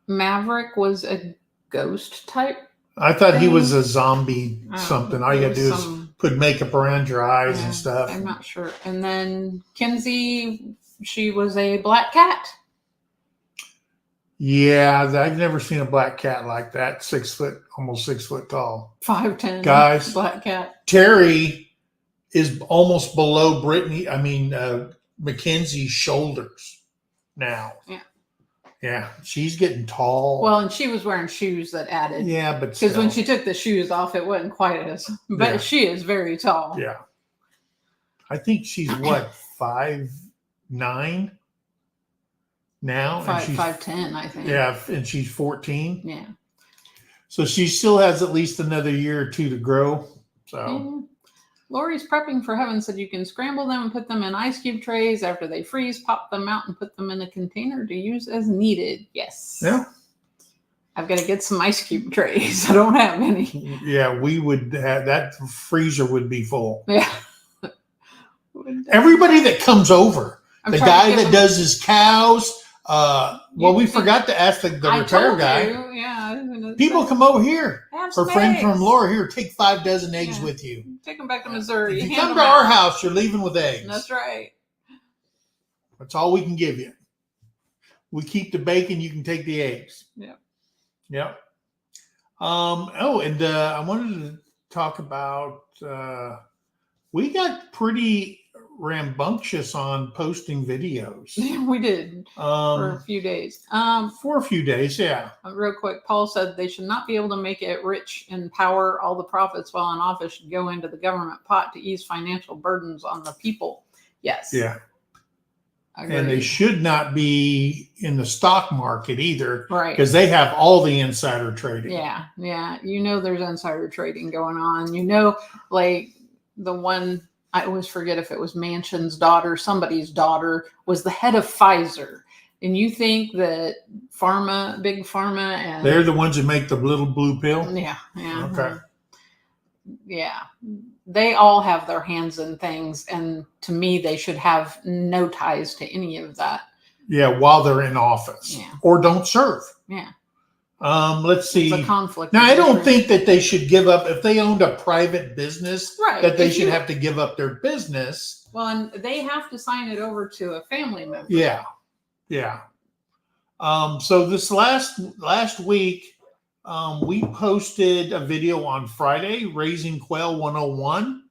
S2: Maverick was a ghost type.
S1: I thought he was a zombie something. All you got to do is put makeup around your eyes and stuff.
S2: I'm not sure. And then Kinsey, she was a black cat.
S1: Yeah, I've never seen a black cat like that. 6 foot, almost 6 foot tall.
S2: 5'10".
S1: Guys,
S2: black cat.
S1: Terrie is almost below Mackenzie's shoulders. now.
S2: Yeah.
S1: Yeah, she's getting tall.
S2: Well, and she was wearing shoes that added.
S1: Yeah, but
S2: because when
S1: still.
S2: she took the shoes off, it wasn't quite as. But
S1: Yeah.
S2: she is very tall.
S1: Yeah. I think she's what, 5'9" now? And she's
S2: 5'10", I think.
S1: Yeah, and she's 14.
S2: Yeah.
S1: So she still has at least another year or two to grow. So
S2: Yeah. Lori's prepping for heaven said you can scramble them and put them in ice cube trays. After they freeze, pop them out and put them in a container to use as needed. Yes.
S1: yeah.
S2: I've got to get some ice cube trays. I don't have any.
S1: Yeah, we would have that freezer would be full.
S2: Yeah.
S1: Everybody that comes over,
S2: I'm
S1: the
S2: trying
S1: guy
S2: to
S1: that
S2: give
S1: does his cows, well, we forgot to ask the
S2: I
S1: repair
S2: told
S1: guy.
S2: you, yeah. I was gonna
S1: People
S2: say,
S1: come over here.
S2: have
S1: Her
S2: some
S1: friend
S2: eggs.
S1: from Laura here, take 5 dozen eggs
S2: Yeah.
S1: with you.
S2: Take them back to Missouri.
S1: If you
S2: Hand
S1: come to
S2: them
S1: our
S2: out.
S1: house, you're leaving with eggs.
S2: That's right.
S1: That's all we can give you. We keep the bacon. You can take the eggs.
S2: Yep.
S1: Yep. And I wanted to talk about. We got pretty rambunctious on posting videos.
S2: We did for a few days.
S1: For a few days, yeah.
S2: Real quick, Paul said they should not be able to make it rich and power all the profits while in office should go into the government pot to ease financial burdens on the people. Yes.
S1: Yeah.
S2: Agreed.
S1: And they should not be in the stock market either,
S2: right.
S1: because they have all the insider trading.
S2: Yeah. Yeah. You know, there's insider trading going on. You know, like the one, I always forget if it was Manchin's daughter, somebody's daughter was the head of Pfizer. And you think that big pharma, and
S1: They're the ones that make the little blue pill?
S2: yeah. Yeah.
S1: Okay.
S2: Yeah. They all have their hands in things. And to me, they should have no ties to any of that.
S1: Yeah, while they're in office.
S2: Yeah.
S1: Or don't serve.
S2: Yeah.
S1: Let's see.
S2: It's a conflict.
S1: Now,
S2: of
S1: I don't
S2: interest.
S1: think that they should give up, if they owned a private business,
S2: Right.
S1: that they
S2: If
S1: should
S2: you-
S1: have to give up their business.
S2: Well, and they have to sign it over to a family member.
S1: Yeah. Yeah. So this last week, we posted a video on Friday, Raising Quail 101.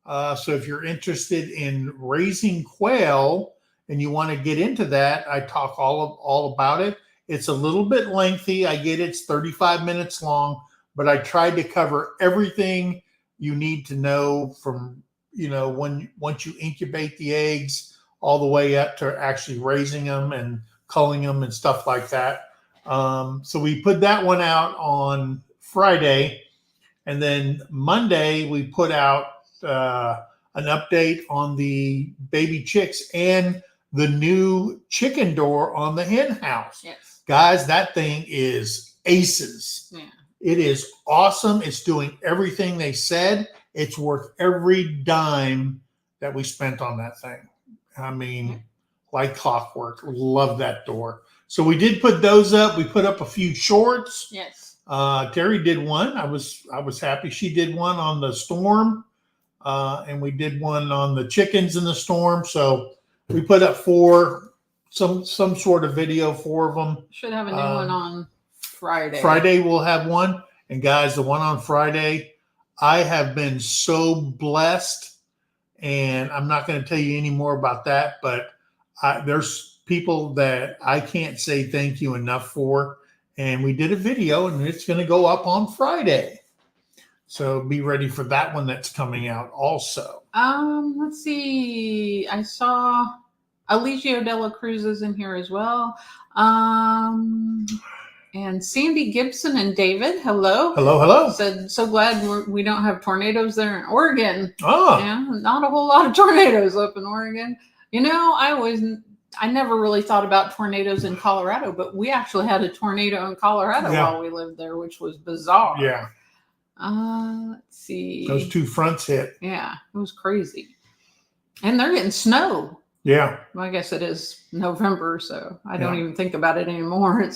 S1: So if you're interested in raising quail and you want to get into that, I talk all about it. It's a little bit lengthy. I get it's 35 minutes long, but I tried to cover everything you need to know from, once you incubate the eggs all the way up to actually raising them and culling them and stuff like that. So we put that one out on Friday, and then Monday we put out an update on the baby chicks and the new chicken door on the hen house.
S2: Yes.
S1: Guys, that thing is aces.
S2: Yeah.
S1: It is awesome. It's doing everything they said. It's worth every dime that we spent on that thing. I mean, like clockwork. Love that door. So we did put those up. We put up a few shorts.
S2: Yes.
S1: Terry did one. I was happy she did one on the storm. And we did one on the chickens in the storm. So we put up some sort of video, 4 of them.
S2: Should have a new one on Friday.
S1: Friday we'll have one. And guys, the one on Friday, I have been so blessed. And I'm not going to tell you any more about that, but there's people that I can't say thank you enough for. And we did a video, and it's going to go up on Friday. So be ready for that one that's coming out also.
S2: Let's see. I saw Eligio Dela Cruz is in here as well. And Sandy Gibson and David, hello.
S1: Hello.
S2: Said, so glad we don't have tornadoes there in Oregon.
S1: Oh.
S2: Yeah, not a whole lot of tornadoes up in Oregon. I never really thought about tornadoes in Colorado, but we actually had a tornado in Colorado while we lived there, which was bizarre.
S1: Yeah.
S2: Let's see.
S1: Those 2 fronts hit.
S2: Yeah, it was crazy. And they're getting snow.
S1: Yeah.
S2: Well, I guess it is November, so I don't even think about it anymore.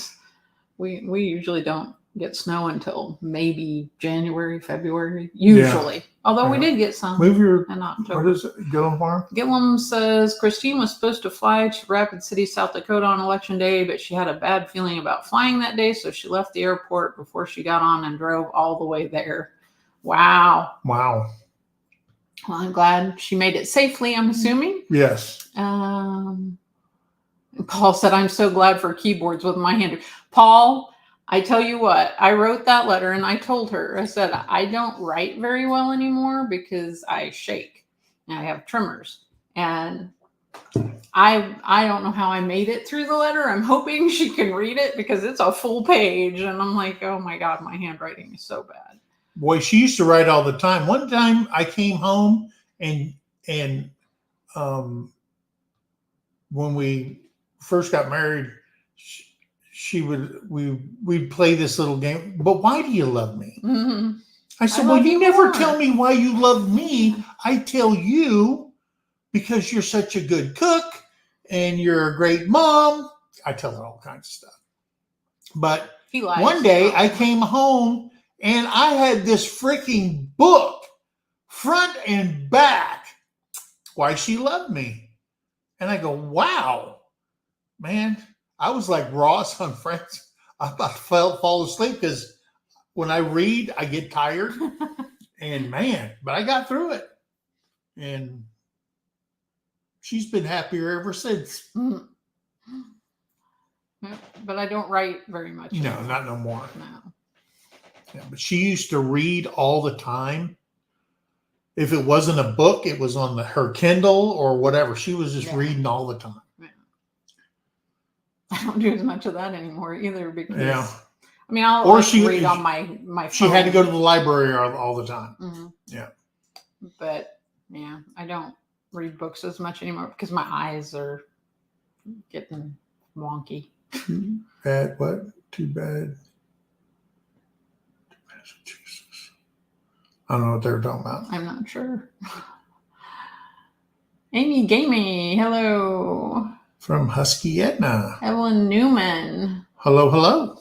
S2: We usually don't get snow until maybe January, February, usually. Yeah. Although we did get some in October.
S1: What is it? Gillum Farm?
S2: Gillum says Christine was supposed to fly to Rapid City, South Dakota on Election Day, but she had a bad feeling about flying that day, so she left the airport before she got on and drove all the way there. Wow. Well, I'm glad she made it safely, I'm assuming.
S1: Yes.
S2: Paul said, I'm so glad for keyboards with my hand. Paul, I tell you what, I wrote that letter and I told her, I said, I don't write very well anymore because I shake and I have tremors. And I don't know how I made it through the letter. I'm hoping she can read it because it's a full page. And I'm like, oh my God, my handwriting is so bad.
S1: Boy, she used to write all the time. One time I came home and when we first got married, we'd play this little game. But why do you love me?
S2: Mm-hmm.
S1: I said, well, you never tell me why you love me. I tell you because you're such a good cook and you're a great mom. I tell her all kinds of stuff. But one day I came home and I had this freaking book, front and back, Why She Loved Me. And I go, wow, man. I was like Ross on Friends. I about to fall asleep because when I read, I get tired. And man, but I got through it. And she's been happier ever since.
S2: Mm. But I don't write very much.
S1: No, not no more.
S2: No.
S1: Yeah, but she used to read all the time. If it wasn't a book, it was on her Kindle or whatever. She was just reading all the time.
S2: Yeah. I don't do as much of that anymore either because I mean, I'll read on my phone.
S1: She had to go to the library all the time.
S2: Mm-hmm.
S1: Yeah.
S2: But yeah, I don't read books as much anymore because my eyes are getting wonky.
S1: Bad what? Too bad. Jesus. I don't know what they were talking about.
S2: I'm not sure. Amy Gamey, hello.
S1: From Husky Etna.
S2: Evelyn Newman.
S1: Hello, hello.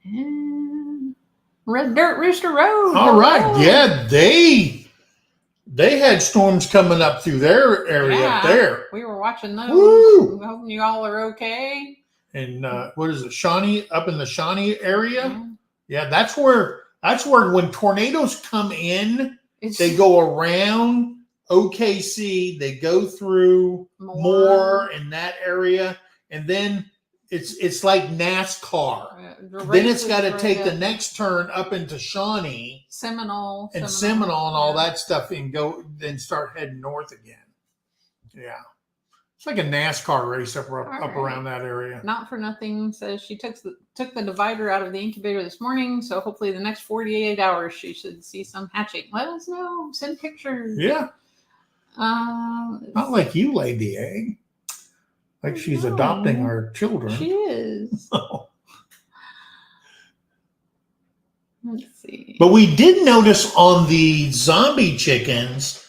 S2: And Red Dirt Rooster Road.
S1: All right. Yeah, they had storms coming up through their area up there.
S2: We were watching those.
S1: Woo!
S2: Hoping you all are okay.
S1: And what is it, Shawnee, up in the Shawnee area? Yeah, that's where when tornadoes come in, they go around OKC, they go through Moore in that area, and then it's like NASCAR. Then it's got to take the next turn up into Shawnee,
S2: Seminole
S1: and all that stuff, and go then start heading north again. Yeah, it's like a NASCAR race up around that area.
S2: Not for nothing says she took the divider out of the incubator this morning, so hopefully the next 48 hours she should see some hatching. Let us know. Send pictures.
S1: Yeah. Not like you laid the egg. Like she's adopting our children.
S2: She is. Let's see.
S1: But we did notice on the zombie chickens,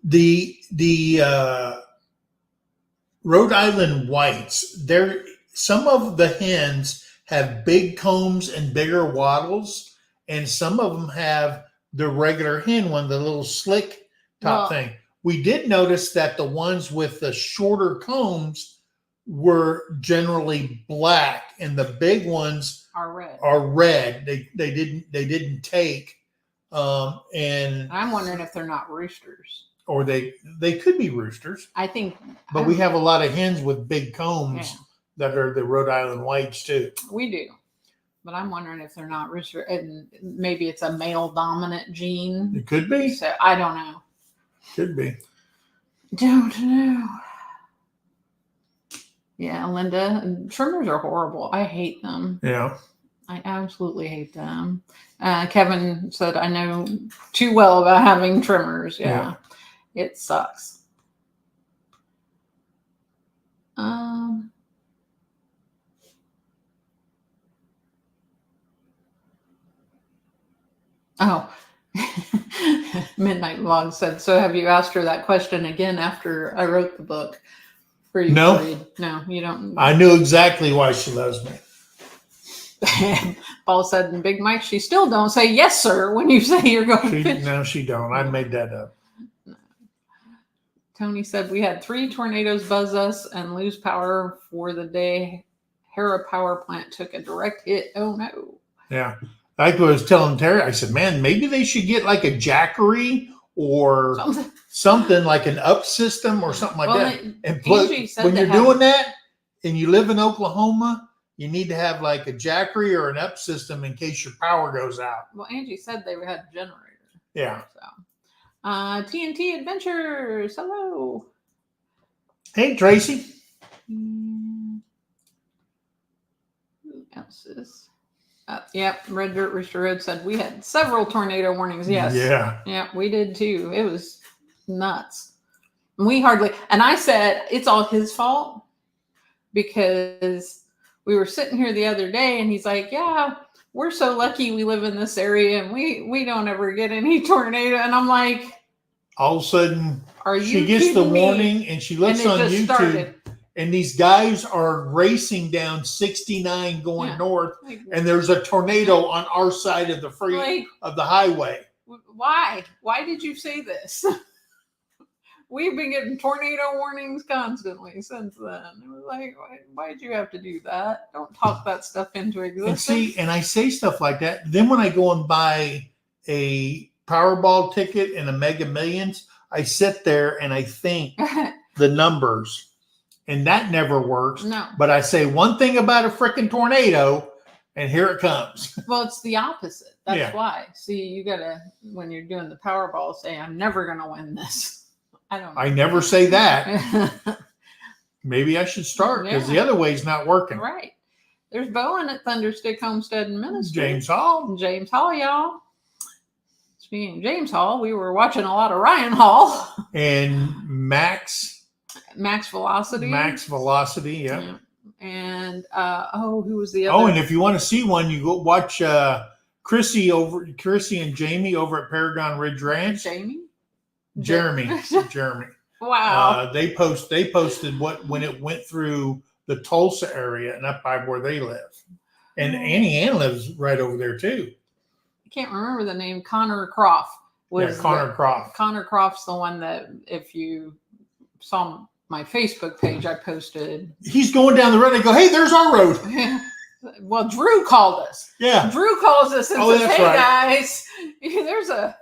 S1: the Rhode Island whites, some of the hens have big combs and bigger wattles, and some of them have the regular hen one, the little slick top thing. We did notice that the ones with the shorter combs were generally black, and the big ones
S2: are red.
S1: They didn't take, and
S2: I'm wondering if they're not roosters.
S1: Or they could be roosters.
S2: I think.
S1: But we have a lot of hens with big combs that are the Rhode Island whites too.
S2: We do. But I'm wondering if they're not rooster, and maybe it's a male dominant gene.
S1: It could be.
S2: So I don't know.
S1: Could be.
S2: Don't know. Yeah, Linda, trimmers are horrible. I hate them.
S1: Yeah.
S2: I absolutely hate them. Kevin said, I know too well about having trimmers. Yeah. It sucks. Midnight Vlog said, so have you asked her that question again after I wrote the book for you to read? No, you don't.
S1: I knew exactly why she loves me.
S2: Paul said, and Big Mike, she still don't say yes, sir, when you say you're going to.
S1: No, she don't. I made that up.
S2: Tony said, we had 3 tornadoes buzz us and lose power for the day. Hera power plant took a direct hit. Oh, no.
S1: Yeah. Like I was telling Terry, I said, man, maybe they should get like a Jackery or something like an up system or something like that. And plus, when you're doing that and you live in Oklahoma, you need to have like a jackery or an up system in case your power goes out.
S2: Well, Angie said they had a generator.
S1: Yeah.
S2: So, TNT Adventures. Hello.
S1: Hey, Tracy.
S2: Who else is? Yep. Red Dirt Rooster Road said we had several tornado warnings. Yes.
S1: Yeah.
S2: Yeah, we did too. It was nuts. And I said it's all his fault because we were sitting here the other day and he's like, yeah, we're so lucky we live in this area and we don't ever get any tornado. And I'm like,
S1: all of a sudden she gets the warning and she looks on YouTube and these guys are racing down 69 going north and there's a tornado on our side of the of the highway.
S2: Why did you say this? We've been getting tornado warnings constantly since then. It was like, why did you have to do that? Don't talk that stuff into existence.
S1: And I say stuff like that. Then when I go and buy a Powerball ticket and a Mega Millions, I sit there and I think the numbers, and that never works.
S2: No.
S1: But I say one thing about a freaking tornado, and here it comes.
S2: Well, it's the opposite. That's why. See, you gotta, when you're doing the Powerball, say, I'm never gonna win this. I don't know.
S1: I never say that. Maybe I should start because the other way's not working.
S2: Right. There's Bowen at Thunderstick Homestead and Ministry.
S1: James Hall,
S2: y'all. Speaking of James Hall, we were watching a lot of Ryan Hall.
S1: And Max
S2: Velocity.
S1: Yeah.
S2: And who was the other?
S1: Oh, and if you want to see one, you go watch Chrissy and Jamie over at Paragon Ridge Ranch. Jeremy.
S2: Wow.
S1: They posted when it went through the Tulsa area and up by where they live. And Annie Ann lives right over there too.
S2: I can't remember the name. Connor Croft.
S1: Croft.
S2: Connor Croft's the one that if you saw my Facebook page, I posted.
S1: He's going down the road and go, hey, there's our road.
S2: Well, Drew called us.
S1: Yeah.
S2: Drew calls us and says, hey,
S1: right.
S2: guys, there's a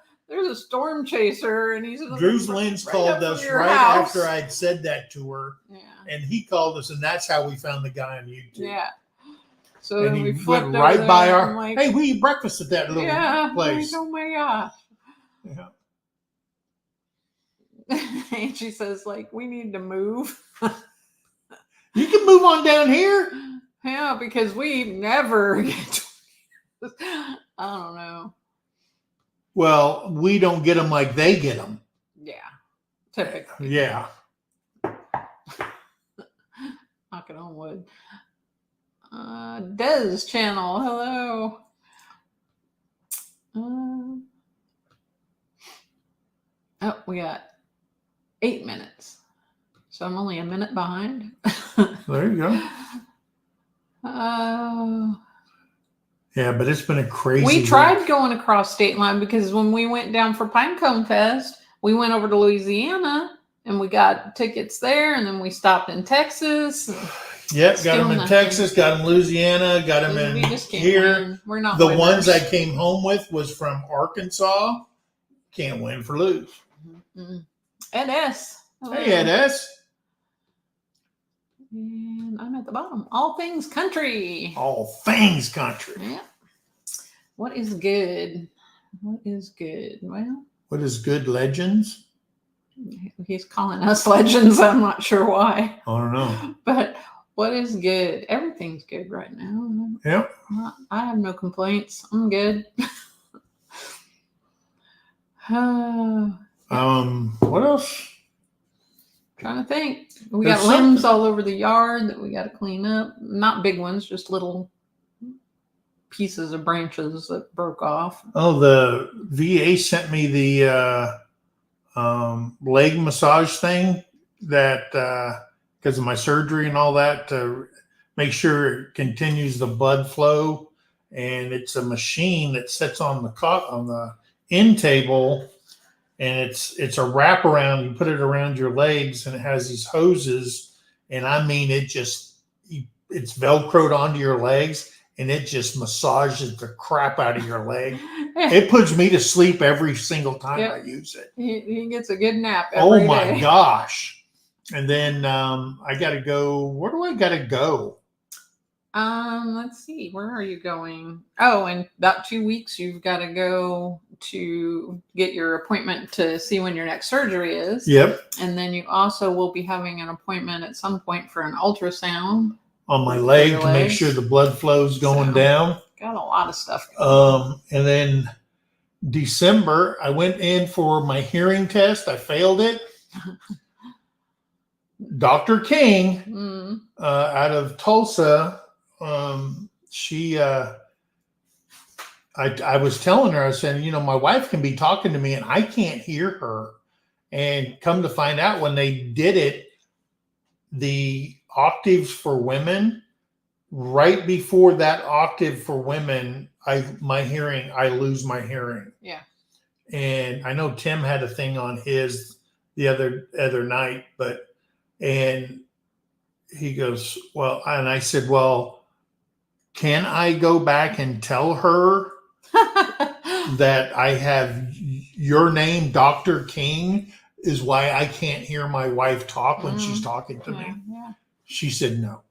S2: storm chaser, and he's
S1: Drew's Lens called us right after I'd said that to her, and he called us, and that's how we found the guy on YouTube.
S2: Yeah. So
S1: and
S2: then
S1: he went right by our. Hey, we eat breakfast at that little place.
S2: Like, oh my gosh.
S1: Yeah.
S2: And she says, like, we need to move.
S1: You can move on down here.
S2: Yeah, because we never get. I don't know.
S1: Well, we don't get them like they get them.
S2: Yeah, typically.
S1: Yeah.
S2: Knocking on wood. Des channel, hello. We got 8 minutes. So I'm only a minute behind.
S1: There you go. Yeah, but it's been a crazy
S2: We tried going across state line because when we went down for Pinecone Fest, we went over to Louisiana and we got tickets there, and then we stopped in Texas.
S1: Yep, got them in Texas, got them in Louisiana, got them in here.
S2: We're not
S1: the
S2: winners.
S1: ones I came home with was from Arkansas. Can't win for lose.
S2: Mm-hmm. Ed S. Hello.
S1: Hey, Ed S.
S2: And I'm at the bottom. All things country.
S1: All things country.
S2: Yeah. What is good? What is good? Well,
S1: what is good? Legends?
S2: He's calling us legends. I'm not sure why.
S1: I don't know.
S2: But what is good? Everything's good right now.
S1: Yep.
S2: I have no complaints. I'm good.
S1: What else?
S2: Trying to think. We got limbs all over the yard that we got to clean up. Not big ones, just little pieces of branches that broke off.
S1: Oh, the VA sent me the leg massage thing that because of my surgery and all that to make sure it continues the blood flow. And it's a machine that sits on the end table. And it's a wraparound. You put it around your legs, and it has these hoses. And I mean, it's Velcroed onto your legs, and it just massages the crap out of your leg. It puts me to sleep every single time I use it.
S2: He gets a good nap
S1: Oh
S2: every
S1: my
S2: day.
S1: gosh. And then I got to go. Where do I got to go?
S2: Let's see. Where are you going? Oh, in about 2 weeks, you've got to go to get your appointment to see when your next surgery is.
S1: Yep.
S2: And then you also will be having an appointment at some point for an ultrasound
S1: On my leg to make sure the blood flow's going down.
S2: Got a lot of stuff going on.
S1: And then December, I went in for my hearing test. I failed it. Dr. King out of Tulsa, she I was telling her, I said, you know, my wife can be talking to me and I can't hear her. And come to find out, when they did it, the octaves for women, right before that octave for women, I lose my hearing.
S2: Yeah.
S1: And I know Tim had a thing on his the other night, and he goes, well, and I said, well, can I go back and tell her that I have your name, Dr. King, is why I can't hear my wife talk when she's talking to me?
S2: Yeah.
S1: She said, no.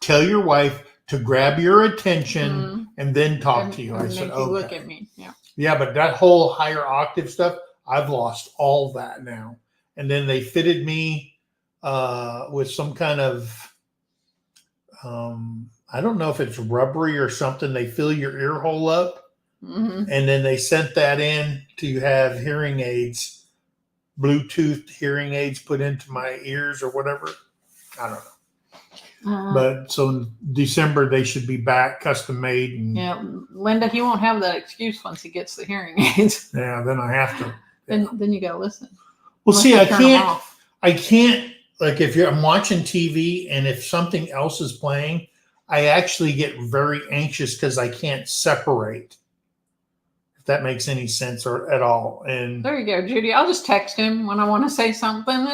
S1: Tell your wife to grab your attention and then talk to you. I said, okay.
S2: Look at me. Yeah.
S1: Yeah, but that whole higher octave stuff, I've lost all that now. And then they fitted me with some kind of, I don't know if it's rubbery or something. They fill your ear hole up. And then they sent that in to have hearing aids, Bluetooth hearing aids put into my ears or whatever. I don't know. But so in December, they should be back custom made. And,
S2: yeah. Linda, he won't have that excuse once he gets the hearing aids.
S1: Yeah. Then I have to. Yeah.
S2: Then you got to listen.
S1: Well, see, I can't, like if I'm watching TV and if something else is playing, I actually get very anxious because I can't separate. If that makes any sense or at all. And
S2: there you go, Judy. I'll just text him when I want to say something.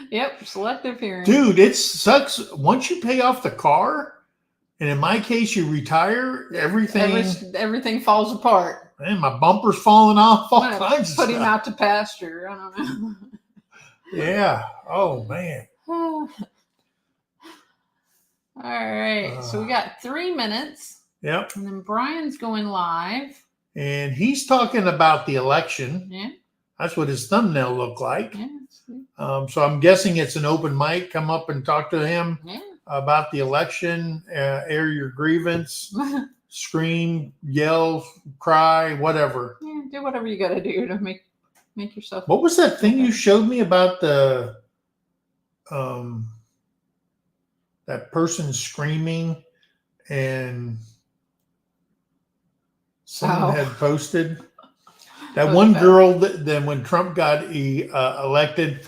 S2: Yep, selective hearing.
S1: Dude, it sucks. Once you pay off the car, and in my case, you retire,
S2: everything falls apart.
S1: Man, my bumper's falling off, all kinds of stuff.
S2: Put him out to pasture. I don't know.
S1: Yeah. Oh, man.
S2: All right. So we got 3 minutes.
S1: Yep.
S2: And then Brian's going live.
S1: And he's talking about the election.
S2: Yeah.
S1: That's what his thumbnail looked like.
S2: Yeah.
S1: So I'm guessing it's an open mic. Come up and talk to him about the election, air your grievance, scream, yell, cry, whatever.
S2: Yeah, do whatever you got to do to make yourself.
S1: What was that thing you showed me about the that person screaming and someone had posted? That one girl, then when Trump got elected,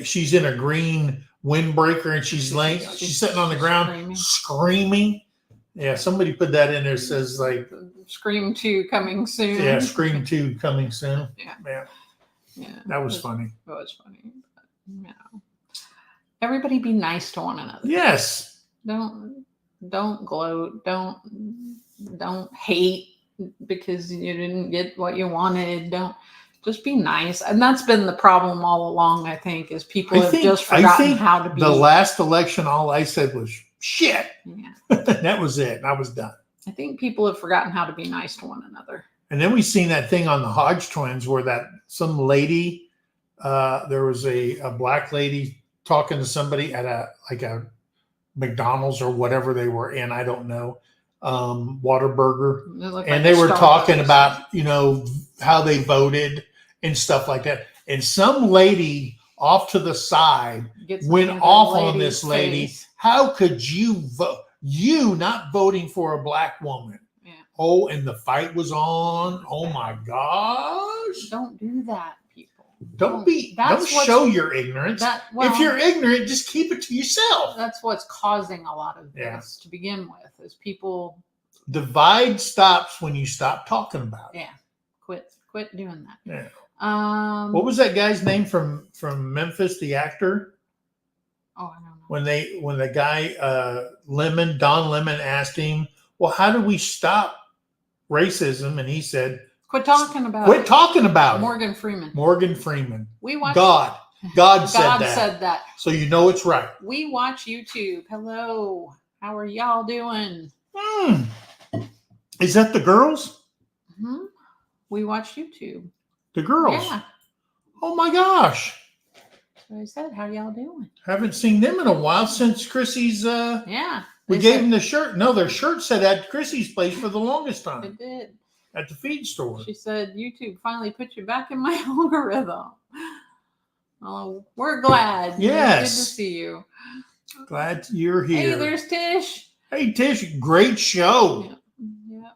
S1: she's in a green windbreaker and she's sitting on the ground screaming. Yeah, somebody put that in there. Says like
S2: Scream 2 coming soon.
S1: Yeah, Scream 2 coming soon.
S2: Yeah.
S1: That was funny.
S2: It was funny. But, everybody be nice to one another.
S1: Yes.
S2: Don't gloat. Don't hate because you didn't get what you wanted. Don't, just be nice. And that's been the problem all along, I think, is people have just forgotten how to be. The
S1: last election, all I said was shit. Yeah. That was it. I was done.
S2: I think people have forgotten how to be nice to one another.
S1: And then we seen that thing on the Hodge twins where some lady, there was a black lady talking to somebody at a McDonald's or whatever they were in. I don't know. Whataburger, and they were talking about, how they voted and stuff like that. And some lady off to the side went off on this lady. How could you vote? You not voting for a black woman. Yeah. Oh, and the fight was on. Oh my gosh.
S2: Don't do that, people.
S1: Don't show your ignorance. If you're ignorant, just keep it to yourself.
S2: That's what's causing a lot of this to begin with, is people.
S1: Divide stops when you stop talking about it.
S2: Yeah. Quit doing that.
S1: Yeah. What was that guy's name from Memphis, the actor?
S2: Oh, I don't know.
S1: When the guy Don Lemon asked him, well, how do we stop racism? And he said,
S2: Quit talking about
S1: quit
S2: it.
S1: talking about
S2: Morgan Freeman.
S1: Morgan Freeman.
S2: We watch
S1: God said that. So you know it's right.
S2: We watch YouTube. Hello. How are y'all doing?
S1: Is that the girls?
S2: Mm-hmm. We watch YouTube.
S1: The girls?
S2: Yeah.
S1: Oh my gosh.
S2: So I said, how y'all doing?
S1: Haven't seen them in a while since Chrissy's
S2: yeah.
S1: We gave them the shirt. No, their shirt said at Chrissy's place for the longest time.
S2: It did.
S1: At the feed store.
S2: She said, YouTube finally put you back in my algorithm. Oh, we're glad.
S1: Yes.
S2: It's good to see you.
S1: Glad you're here.
S2: Hey, there's Tish.
S1: Hey, Tish, great show.
S2: Yeah.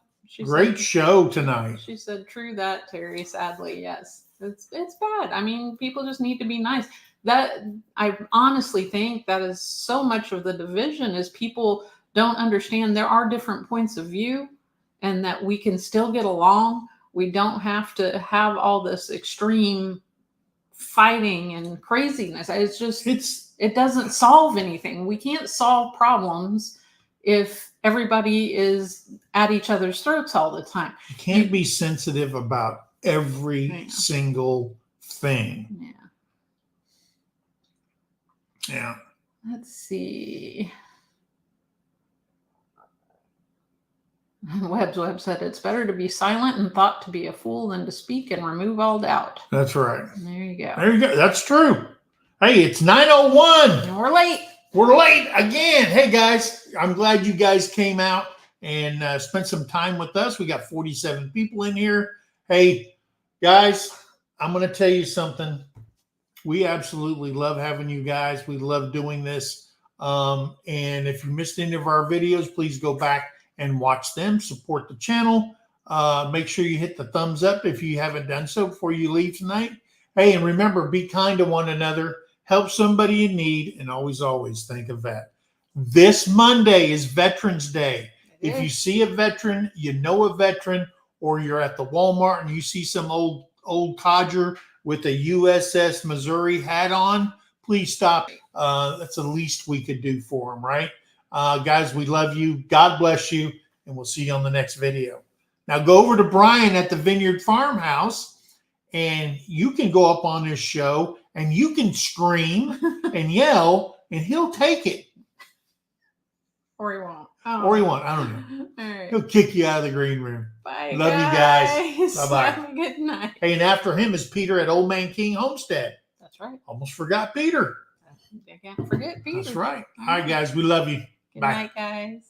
S1: Great show tonight.
S2: She said, true that, Terry, sadly, yes. It's bad. I mean, people just need to be nice. That I honestly think that is so much of the division is people don't understand there are different points of view and that we can still get along. We don't have to have all this extreme fighting and craziness. It doesn't solve anything. We can't solve problems if everybody is at each other's throats all the time.
S1: You can't be sensitive about every single thing. Yeah.
S2: Let's see. Webb said it's better to be silent and thought to be a fool than to speak and remove all doubt.
S1: That's right.
S2: There you go.
S1: There you go. That's true. Hey, it's 9:01.
S2: And we're late.
S1: We're late again. Hey, guys, I'm glad you guys came out and spent some time with us. We got 47 people in here. Hey, guys, I'm going to tell you something. We absolutely love having you guys. We love doing this. And if you missed any of our videos, please go back and watch them. Support the channel. Make sure you hit the thumbs up if you haven't done so before you leave tonight. Hey, and remember, be kind to one another. Help somebody in need. And always, always think of that. This Monday is Veterans Day. If you see a veteran, you know a veteran, or you're at the Walmart and you see some old codger with a USS Missouri hat on, please stop. That's the least we could do for them, right? Guys, we love you. God bless you. And we'll see you on the next video. Now go over to Brian at the Vineyard Farmhouse and you can go up on this show and you can scream and yell and he'll take it.
S2: Or he won't.
S1: Oh. Or he won't. I don't know.
S2: All right.
S1: He'll kick you out of the green room.
S2: Bye.
S1: Love you guys. Bye-bye.
S2: Have a good night.
S1: Hey, and after him is Peter at Old Man King Homestead.
S2: That's right.
S1: Almost forgot Peter.
S2: I can't forget Peter.
S1: That's right. All right, guys. We love you.
S2: Good
S1: Bye.
S2: night, guys.